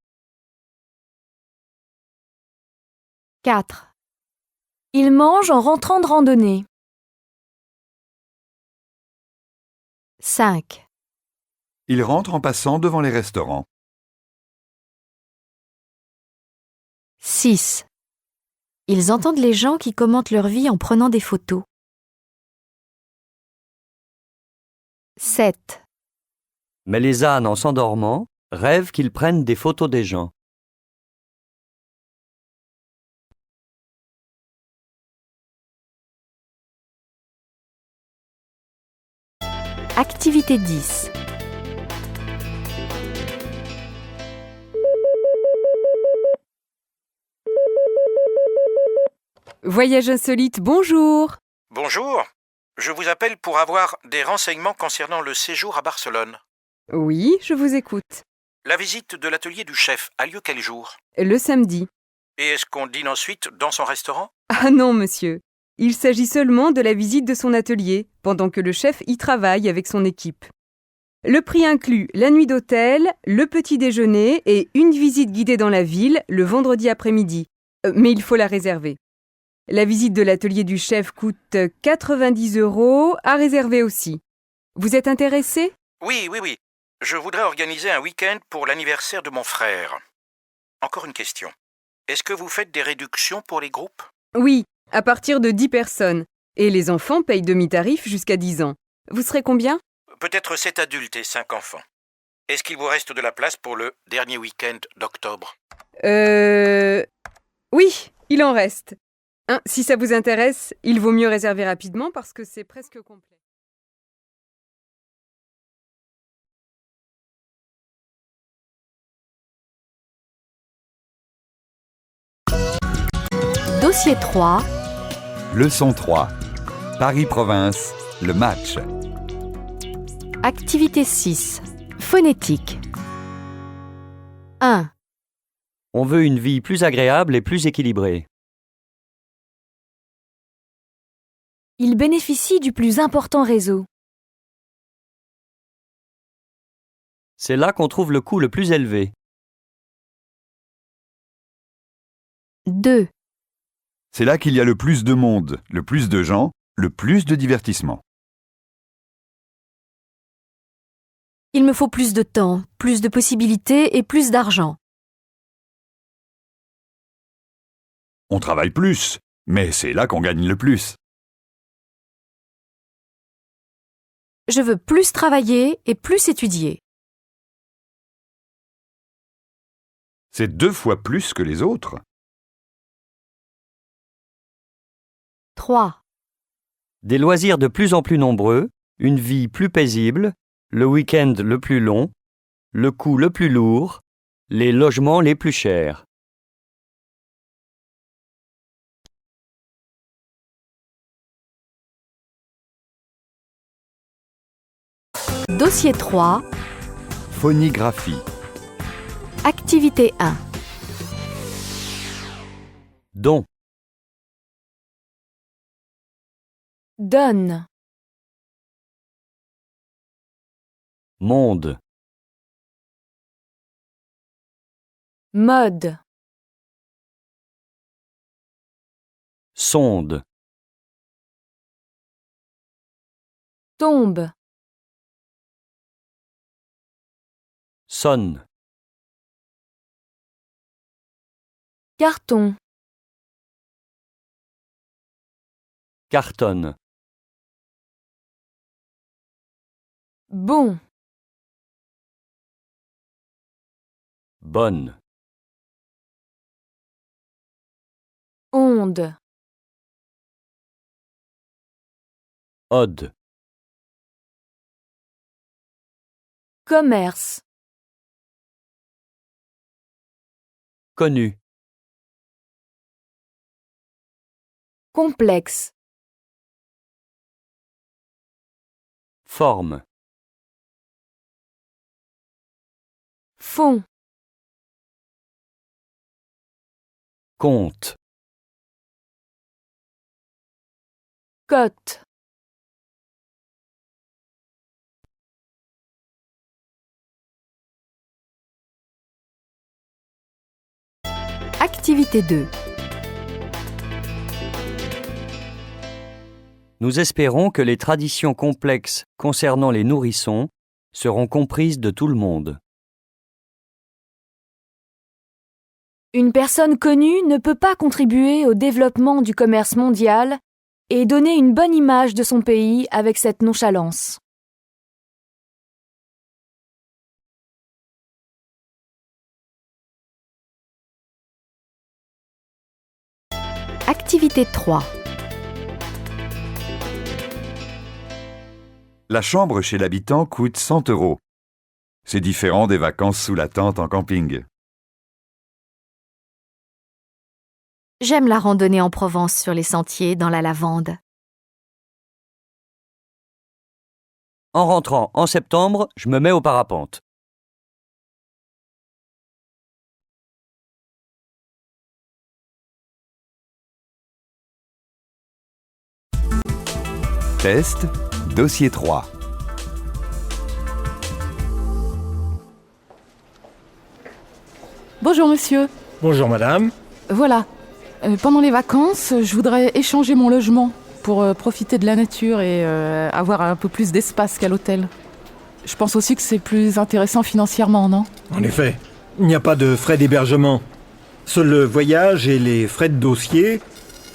4. Ils mangent en rentrant de randonnée. 5. Ils rentrent en passant devant les restaurants. 6. Ils entendent les gens qui commentent leur vie en prenant des photos. 7. Mais les ânes, en s'endormant, rêvent qu'ils prennent des photos des gens. Activité 10. Voyage insolite, bonjour. Bonjour, je vous appelle pour avoir des renseignements concernant le séjour à Barcelone. Oui, je vous écoute. La visite de l'atelier du chef a lieu quel jour? Le samedi. Et est-ce qu'on dîne ensuite dans son restaurant? Ah non, monsieur. Il s'agit seulement de la visite de son atelier, pendant que le chef y travaille avec son équipe. Le prix inclut la nuit d'hôtel, le petit déjeuner et une visite guidée dans la ville le vendredi après-midi. Mais il faut la réserver. La visite de l'atelier du chef coûte 90 €, à réserver aussi. Vous êtes intéressé? Oui. Je voudrais organiser un week-end pour l'anniversaire de mon frère. Encore une question. Est-ce que vous faites des réductions pour les groupes? Oui, à partir de 10 personnes. Et les enfants payent demi-tarif jusqu'à 10 ans. Vous serez combien? Peut-être 7 adultes et 5 enfants. Est-ce qu'il vous reste de la place pour le dernier week-end d'octobre? Oui, il en reste. Hein, si ça vous intéresse, il vaut mieux réserver rapidement parce que c'est presque complet. Dossier 3. Leçon 3. Paris-Province, le match. Activité 6. Phonétique. 1. On veut une vie plus agréable et plus équilibrée. Il bénéficie du plus important réseau. C'est là qu'on trouve le coût le plus élevé. 2. C'est là qu'il y a le plus de monde, le plus de gens, le plus de divertissement. Il me faut plus de temps, plus de possibilités et plus d'argent. On travaille plus, mais c'est là qu'on gagne le plus. Je veux plus travailler et plus étudier. C'est 2 fois plus que les autres. 3. Des loisirs de plus en plus nombreux, une vie plus paisible, le week-end le plus long, le coût le plus lourd, les logements les plus chers. Dossier 3. Phonigraphie. Activité 1. Don. Donne. Monde. Mode. Sonde. Tombe. Sonne. Carton. Cartonne. Bon. Bonne. Onde. Ode. Commerce. Connu. Complexe. Forme. Fond. Compte. Cote. Activité 2. Nous espérons que les traditions complexes concernant les nourrissons seront comprises de tout le monde. Une personne connue ne peut pas contribuer au développement du commerce mondial et donner une bonne image de son pays avec cette nonchalance. Activité 3. La chambre chez l'habitant coûte 100 €. C'est différent des vacances sous la tente en camping. J'aime la randonnée en Provence sur les sentiers dans la lavande. En rentrant en septembre, je me mets au parapente. Test, dossier 3. Bonjour monsieur. Bonjour madame. Voilà. Pendant les vacances, je voudrais échanger mon logement pour profiter de la nature et avoir un peu plus d'espace qu'à l'hôtel. Je pense aussi que c'est plus intéressant financièrement, non? En effet, il n'y a pas de frais d'hébergement. Seul le voyage et les frais de dossier,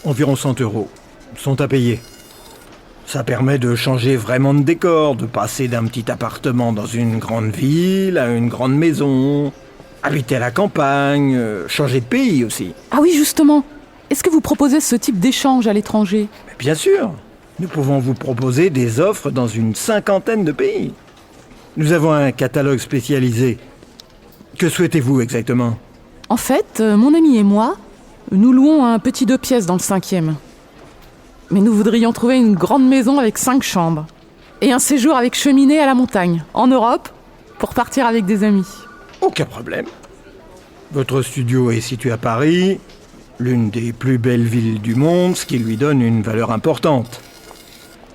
environ 100 €, sont à payer. Ça permet de changer vraiment de décor, de passer d'un petit appartement dans une grande ville à une grande maison, habiter à la campagne, changer de pays aussi. Ah oui, justement. Est-ce que vous proposez ce type d'échange à l'étranger? Mais bien sûr, nous pouvons vous proposer des offres dans une 50aine de pays. Nous avons un catalogue spécialisé. Que souhaitez-vous exactement? En fait, mon ami et moi, nous louons un petit 2 pièces dans le 5e. Mais nous voudrions trouver une grande maison avec 5 chambres. Et un séjour avec cheminée à la montagne, en Europe, pour partir avec des amis. Aucun problème. Votre studio est situé à Paris, l'une des plus belles villes du monde, ce qui lui donne une valeur importante.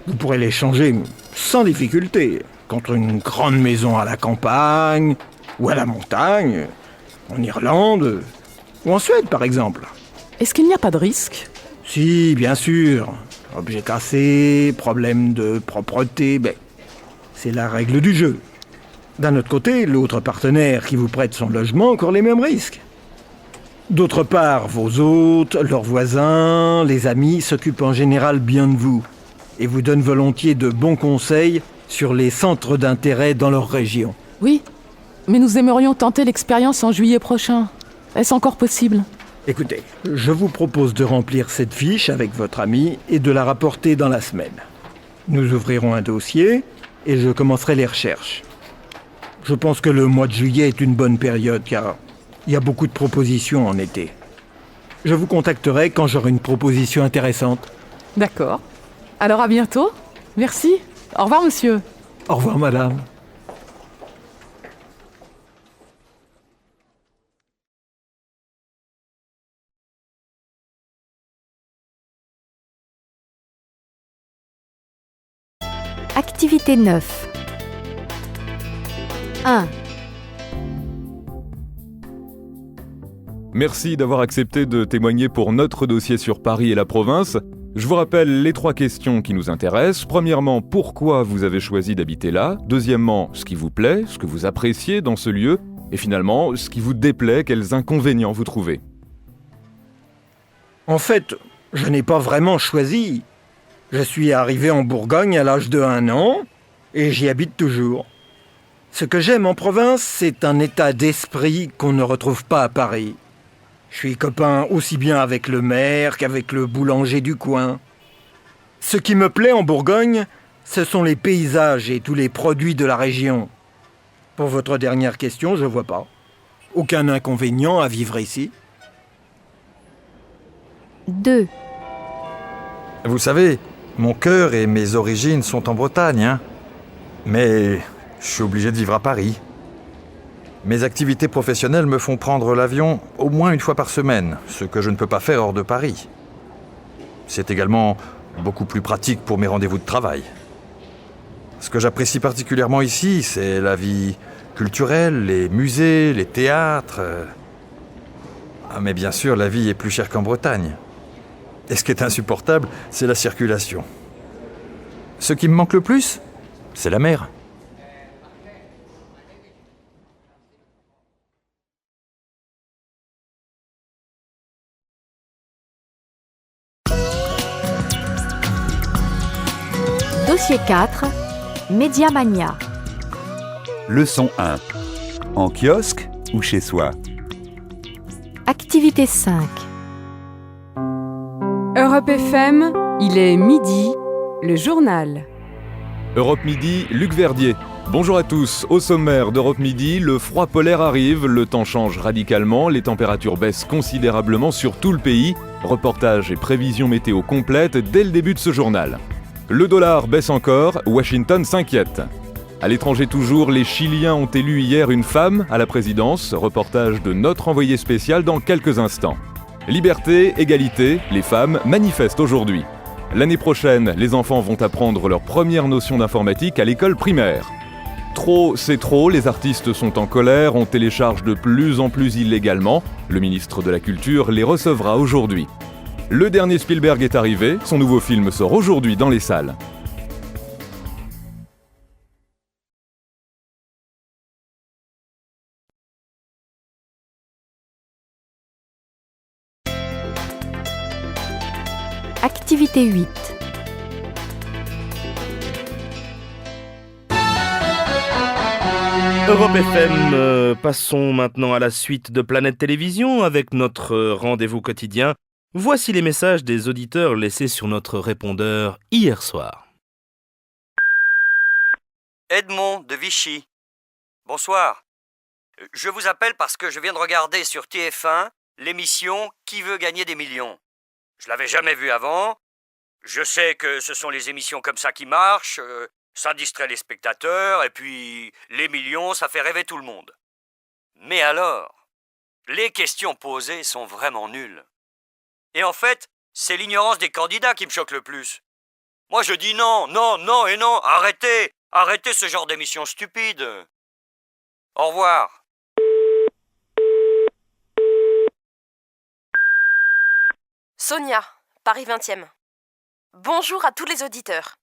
Vous pourrez l'échanger sans difficulté contre une grande maison à la campagne ou à la montagne, en Irlande ou en Suède par exemple. Est-ce qu'il n'y a pas de risque? Si, bien sûr. Objet cassé, problème de propreté, c'est la règle du jeu. D'un autre côté, l'autre partenaire qui vous prête son logement a encore les mêmes risques. D'autre part, vos hôtes, leurs voisins, les amis s'occupent en général bien de vous et vous donnent volontiers de bons conseils sur les centres d'intérêt dans leur région. Oui, mais nous aimerions tenter l'expérience en juillet prochain. Est-ce encore possible? Écoutez, je vous propose de remplir cette fiche avec votre ami et de la rapporter dans la semaine. Nous ouvrirons un dossier et je commencerai les recherches. Je pense que le mois de juillet est une bonne période car il y a beaucoup de propositions en été. Je vous contacterai quand j'aurai une proposition intéressante. D'accord. Alors à bientôt. Merci. Au revoir, monsieur. Au revoir, madame. Activité 9. 1. Merci d'avoir accepté de témoigner pour notre dossier sur Paris et la province. Je vous rappelle les 3 questions qui nous intéressent. Premièrement, pourquoi vous avez choisi d'habiter là? Deuxièmement, ce qui vous plaît, ce que vous appréciez dans ce lieu. Et finalement, ce qui vous déplaît, quels inconvénients vous trouvez. En fait, je n'ai pas vraiment choisi. Je suis arrivé en Bourgogne à l'âge de 1 an et j'y habite toujours. Ce que j'aime en province, c'est un état d'esprit qu'on ne retrouve pas à Paris. Je suis copain aussi bien avec le maire qu'avec le boulanger du coin. Ce qui me plaît en Bourgogne, ce sont les paysages et tous les produits de la région. Pour votre dernière question, je vois pas. Aucun inconvénient à vivre ici. 2. Vous savez, mon cœur et mes origines sont en Bretagne, hein. Mais je suis obligé de vivre à Paris. Mes activités professionnelles me font prendre l'avion au moins 1 fois par semaine, ce que je ne peux pas faire hors de Paris. C'est également beaucoup plus pratique pour mes rendez-vous de travail. Ce que j'apprécie particulièrement ici, c'est la vie culturelle, les musées, les théâtres. Ah, mais bien sûr, la vie est plus chère qu'en Bretagne. Et ce qui est insupportable, c'est la circulation. Ce qui me manque le plus, c'est la mer. Dossier 4. Médiamania. Leçon 1. En kiosque ou chez soi? Activité 5. Europe FM, il est midi, le journal. Europe Midi, Luc Verdier. Bonjour à tous. Au sommaire d'Europe Midi, le froid polaire arrive, le temps change radicalement, les températures baissent considérablement sur tout le pays. Reportage et prévisions météo complètes dès le début de ce journal. Le dollar baisse encore, Washington s'inquiète. À l'étranger toujours, les Chiliens ont élu hier une femme à la présidence. Reportage de notre envoyé spécial dans quelques instants. Liberté, égalité, les femmes manifestent aujourd'hui. L'année prochaine, les enfants vont apprendre leur première notion d'informatique à l'école primaire. Trop, c'est trop, les artistes sont en colère, on télécharge de plus en plus illégalement. Le ministre de la Culture les recevra aujourd'hui. Le dernier Spielberg est arrivé, son nouveau film sort aujourd'hui dans les salles. Activité 8. Europe FM, passons maintenant à la suite de Planète Télévision avec notre rendez-vous quotidien. Voici les messages des auditeurs laissés sur notre répondeur hier soir. Edmond de Vichy. Bonsoir. Je vous appelle parce que je viens de regarder sur TF1 l'émission Qui veut gagner des millions. Je l'avais jamais vue avant. Je sais que ce sont les émissions comme ça qui marchent, ça distrait les spectateurs, et puis les millions, ça fait rêver tout le monde. Mais alors, les questions posées sont vraiment nulles. Et en fait, c'est l'ignorance des candidats qui me choque le plus. Moi je dis non, non, non et non, arrêtez, arrêtez ce genre d'émission stupide. Au revoir. Sonia, Paris 20e. Bonjour à tous les auditeurs.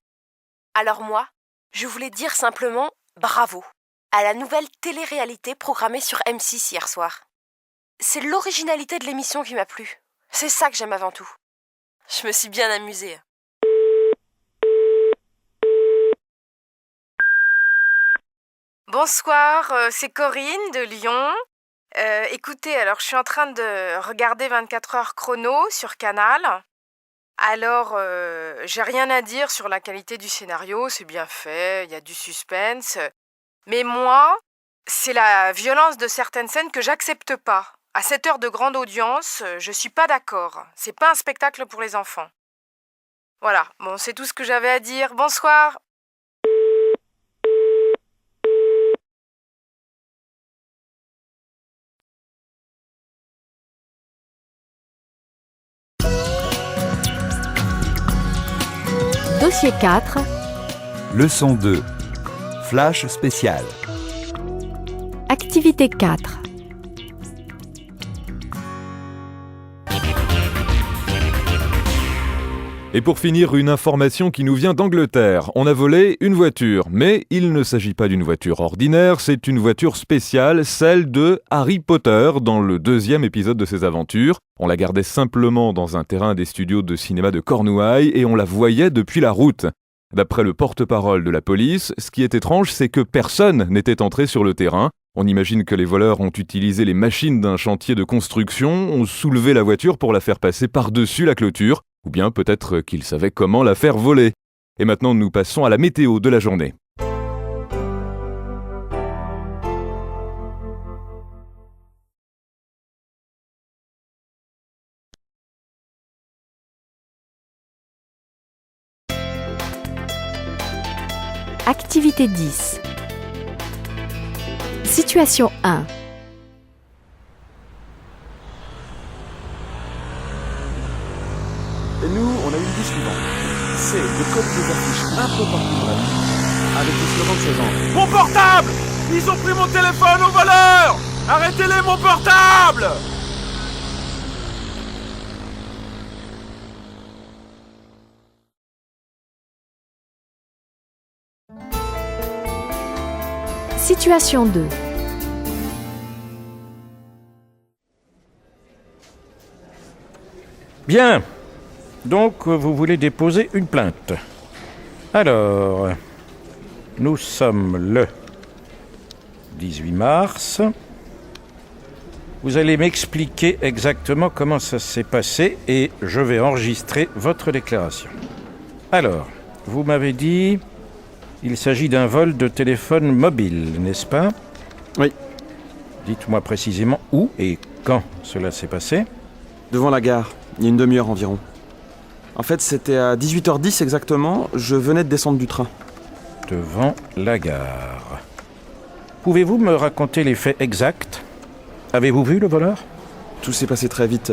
Alors moi, je voulais dire simplement bravo à la nouvelle télé-réalité programmée sur M6 hier soir. C'est l'originalité de l'émission qui m'a plu. C'est ça que j'aime avant tout. Je me suis bien amusée. Bonsoir, c'est Corinne de Lyon. Écoutez, alors je suis en train de regarder 24 heures chrono sur Canal. Alors, j'ai rien à dire sur la qualité du scénario, c'est bien fait, il y a du suspense. Mais moi, c'est la violence de certaines scènes que j'accepte pas. À cette heure de grande audience, je suis pas d'accord. C'est pas un spectacle pour les enfants. Voilà, bon, c'est tout ce que j'avais à dire. Bonsoir. Dossier 4. Leçon 2. Flash spécial. Activité 4. Et pour finir, une information qui nous vient d'Angleterre. On a volé une voiture, mais il ne s'agit pas d'une voiture ordinaire, c'est une voiture spéciale, celle de Harry Potter dans le 2e épisode de ses aventures. On la gardait simplement dans un terrain des studios de cinéma de Cornouailles et on la voyait depuis la route. D'après le porte-parole de la police, ce qui est étrange, c'est que personne n'était entré sur le terrain. On imagine que les voleurs ont utilisé les machines d'un chantier de construction, ont soulevé la voiture pour la faire passer par-dessus la clôture, ou bien peut-être qu'ils savaient comment la faire voler. Et maintenant, nous passons à la météo de la journée. Activité 10. Situation 1. Et nous, on a eu l'idée suivante. C'est de coller des affiches un peu partout dans la ville, avec des slogans de ce genre. Mon portable! Ils ont pris mon téléphone aux voleurs! Arrêtez-les, mon portable! Situation 2. Bien. Donc, vous voulez déposer une plainte. Alors, nous sommes le 18 mars. Vous allez m'expliquer exactement comment ça s'est passé et je vais enregistrer votre déclaration. Alors, vous m'avez dit, il s'agit d'un vol de téléphone mobile, n'est-ce pas? Oui. Dites-moi précisément où et quand cela s'est passé. Devant la gare, il y a une demi-heure environ. En fait, c'était à 18h10 exactement, je venais de descendre du train. Devant la gare. Pouvez-vous me raconter les faits exacts? Avez-vous vu le voleur? Tout s'est passé très vite.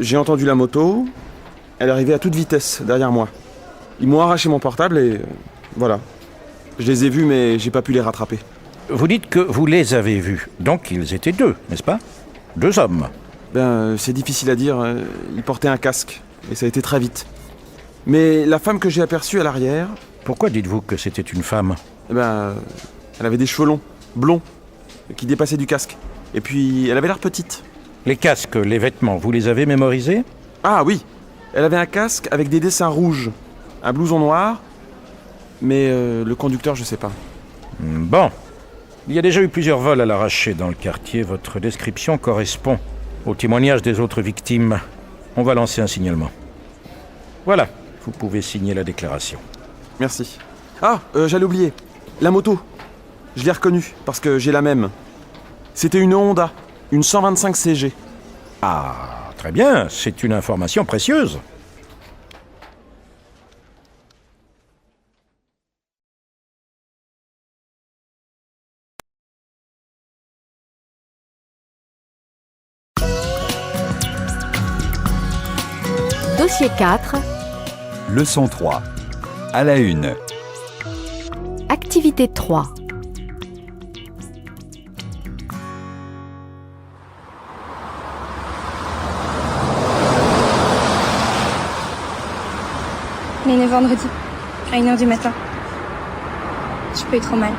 J'ai entendu la moto, elle arrivait à toute vitesse derrière moi. Ils m'ont arraché mon portable et voilà. Je les ai vus mais j'ai pas pu les rattraper. Vous dites que vous les avez vus, donc ils étaient deux, n'est-ce pas? Deux hommes. C'est difficile à dire, ils portaient un casque et ça a été très vite. Mais la femme que j'ai aperçue à l'arrière... Pourquoi dites-vous que c'était une femme? Elle avait des cheveux longs, blonds, qui dépassaient du casque. Et puis, elle avait l'air petite. Les casques, les vêtements, vous les avez mémorisés? Ah oui, Elle avait un casque avec des dessins rouges, un blouson noir, mais le conducteur, je sais pas. Bon. Il y a déjà eu plusieurs vols à l'arraché dans le quartier. Votre description correspond au témoignage des autres victimes. On va lancer un signalement. Voilà, vous pouvez signer la déclaration. Merci. Ah, j'allais oublier. La moto. Je l'ai reconnue, parce que j'ai la même. C'était une Honda, une 125 CG. Ah, très bien, c'est une information précieuse. Dossier 4. Leçon 3. À la une. Activité 3. On est né vendredi, à 1h du matin. J'ai pas eu trop mal.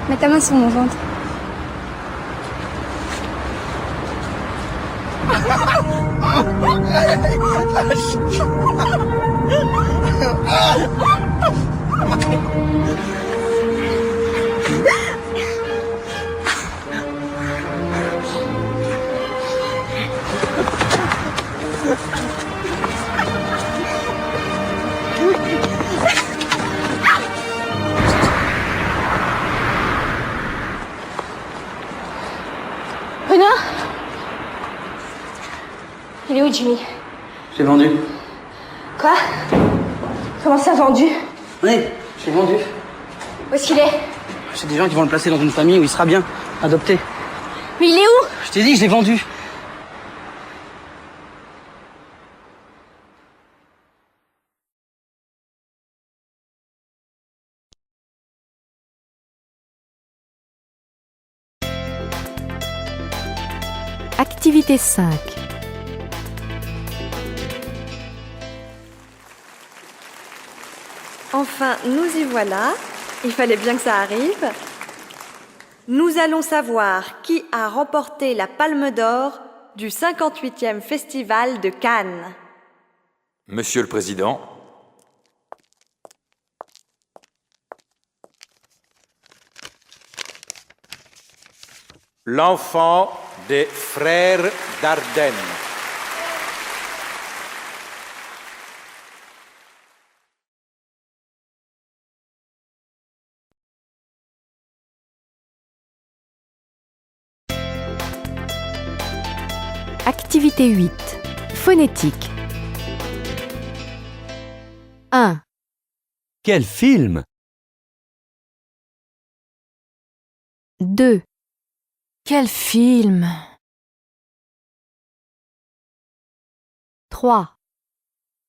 Mets ta main sur mon ventre. Renard? Il est où, Jimmy? J'ai vendu. Quoi? Comment ça, vendu? Oui, j'ai vendu. Où est-ce qu'il est? C'est des gens qui vont le placer dans une famille où il sera bien, adopté. Mais il est où? Je t'ai dit, je l'ai vendu. Activité 5. Enfin, nous y voilà. Il fallait bien que ça arrive. Nous allons savoir qui a remporté la Palme d'Or du 58e Festival de Cannes. Monsieur le Président, L'enfant des frères Dardenne. Activité 8. Phonétique. 1. Quel film! 2. Quel film! 3.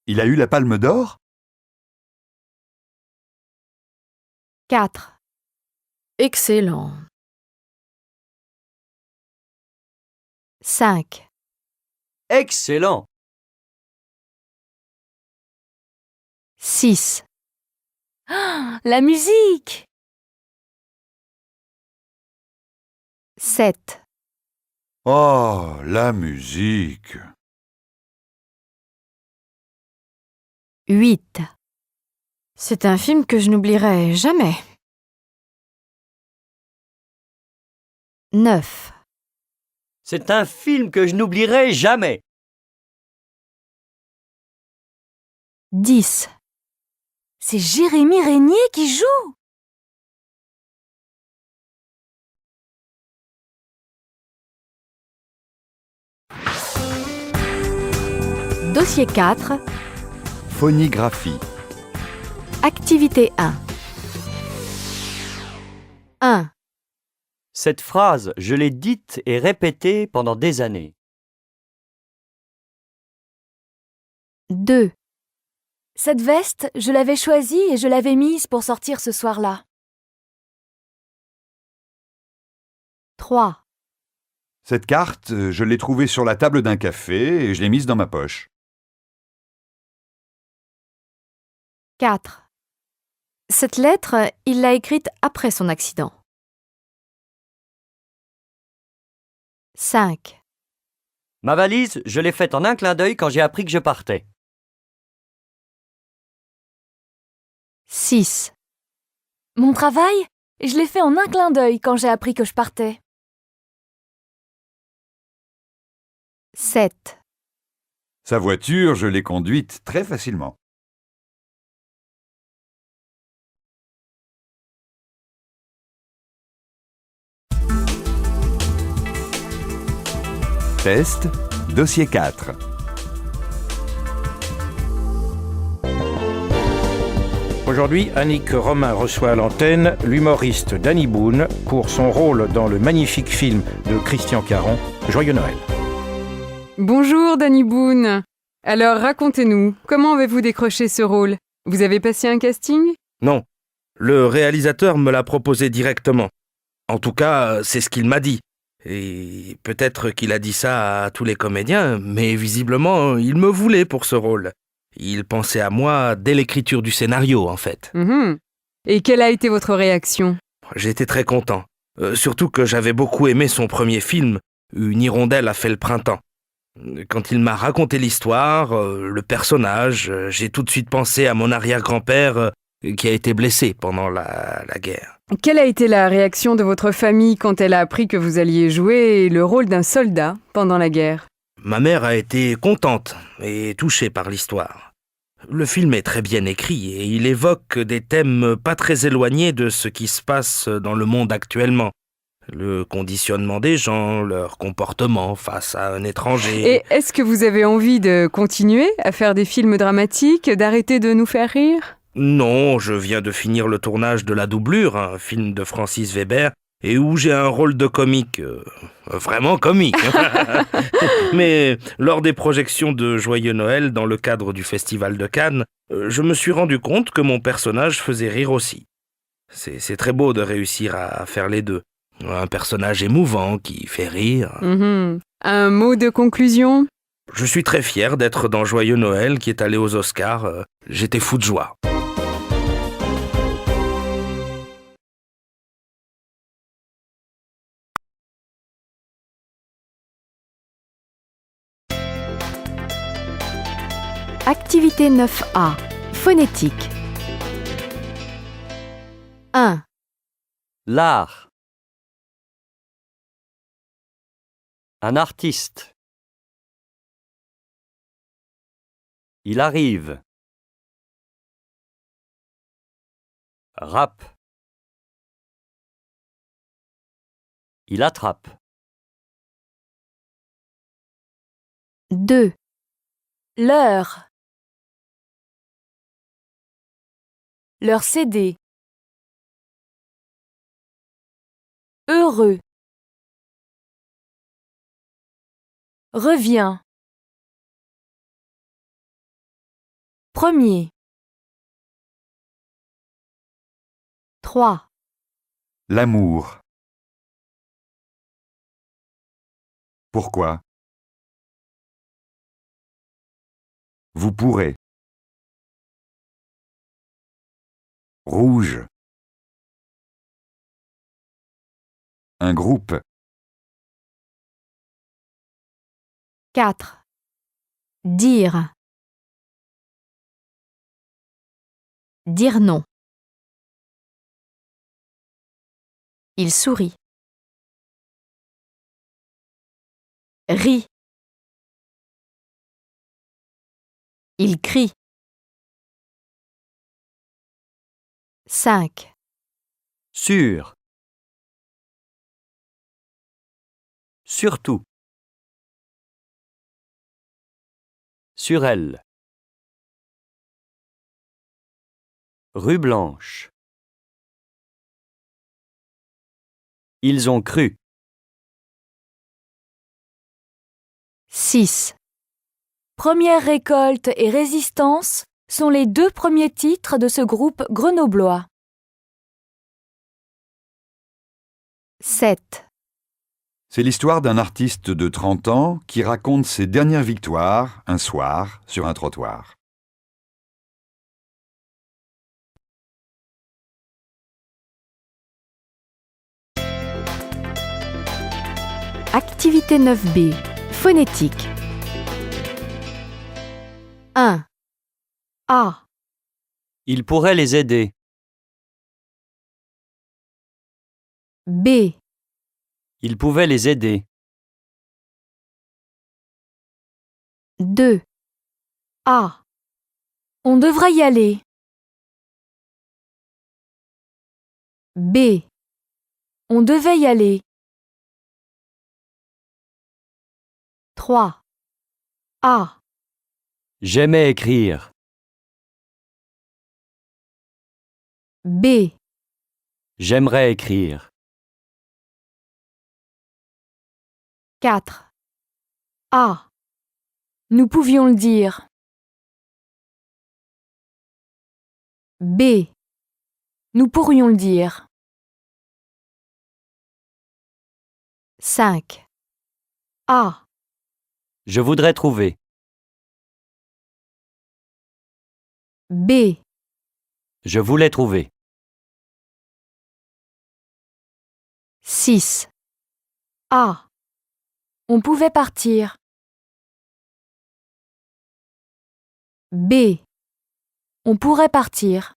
Il a eu la Palme d'Or? 4. Excellent. 5. Excellent! 6. Ah, la musique! 7. Oh, la musique! 8. C'est un film que je n'oublierai jamais. 9. C'est un film que je n'oublierai jamais. 10. C'est Jérémy Régnier qui joue. Dossier 4. Phonigraphie. Activité 1. 1. Cette phrase, je l'ai dite et répétée pendant des années. 2. Cette veste, je l'avais choisie et je l'avais mise pour sortir ce soir-là. 3. Cette carte, je l'ai trouvée sur la table d'un café et je l'ai mise dans ma poche. 4. Cette lettre, il l'a écrite après son accident. 5. Ma valise, je l'ai faite en un clin d'œil quand j'ai appris que je partais. 6, Mon travail, je l'ai fait en un clin d'œil quand j'ai appris que je partais. 7, Sa voiture, je l'ai conduite très facilement. Test, dossier 4. Aujourd'hui, Annick Romain reçoit à l'antenne l'humoriste Danny Boone pour son rôle dans le magnifique film de Christian Caron, Joyeux Noël. Bonjour Danny Boone. Alors racontez-nous, comment avez-vous décroché ce rôle? Vous avez passé un casting? Non, le réalisateur me l'a proposé directement. En tout cas, c'est ce qu'il m'a dit. Et peut-être qu'il a dit ça à tous les comédiens, mais visiblement, il me voulait pour ce rôle. Il pensait à moi dès l'écriture du scénario, en fait. Et quelle a été votre réaction? J'étais très content. Surtout que j'avais beaucoup aimé son premier film, Une hirondelle a fait le printemps. Quand il m'a raconté l'histoire, le personnage, j'ai tout de suite pensé à mon arrière-grand-père qui a été blessé pendant la guerre. Quelle a été la réaction de votre famille quand elle a appris que vous alliez jouer le rôle d'un soldat pendant la guerre? Ma mère a été contente et touchée par l'histoire. Le film est très bien écrit et il évoque des thèmes pas très éloignés de ce qui se passe dans le monde actuellement. Le conditionnement des gens, leur comportement face à un étranger. Et est-ce que vous avez envie de continuer à faire des films dramatiques, d'arrêter de nous faire rire? Non, je viens de finir le tournage de La Doublure, un film de Francis Weber, et où j'ai un rôle de comique, vraiment comique. Mais lors des projections de Joyeux Noël dans le cadre du Festival de Cannes, je me suis rendu compte que mon personnage faisait rire aussi. C'est très beau de réussir à faire les deux. Un personnage émouvant qui fait rire. Un mot de conclusion? Je suis très fier d'être dans Joyeux Noël qui est allé aux Oscars. J'étais fou de joie. Activité 9A. Phonétique. 1, L'art. Un artiste. Il arrive. Rap. Il attrape. 2, L'heure. Leur CD. Heureux. Revient. Premier. 3, L'amour. Pourquoi? Vous pourrez. Rouge. Un groupe. 4, dire. Dire non. Il sourit. Rit. Il crie. 5, Sûr. Surtout. Sur elle. Rue Blanche. Ils ont cru. 6, Première récolte et résistance sont les deux premiers titres de ce groupe grenoblois. 7, C'est l'histoire d'un artiste de 30 ans qui raconte ses dernières victoires un soir sur un trottoir. Activité 9B. Phonétique. 1. A. Il pourrait les aider. B. Il pouvait les aider. 2. A. On devrait y aller. B. On devait y aller. 3. A. J'aimais écrire. B. J'aimerais écrire. 4. A. Nous pouvions le dire. B. Nous pourrions le dire. 5. A. Je voudrais trouver. B. Je voulais trouver. 6. A. On pouvait partir. B. On pourrait partir.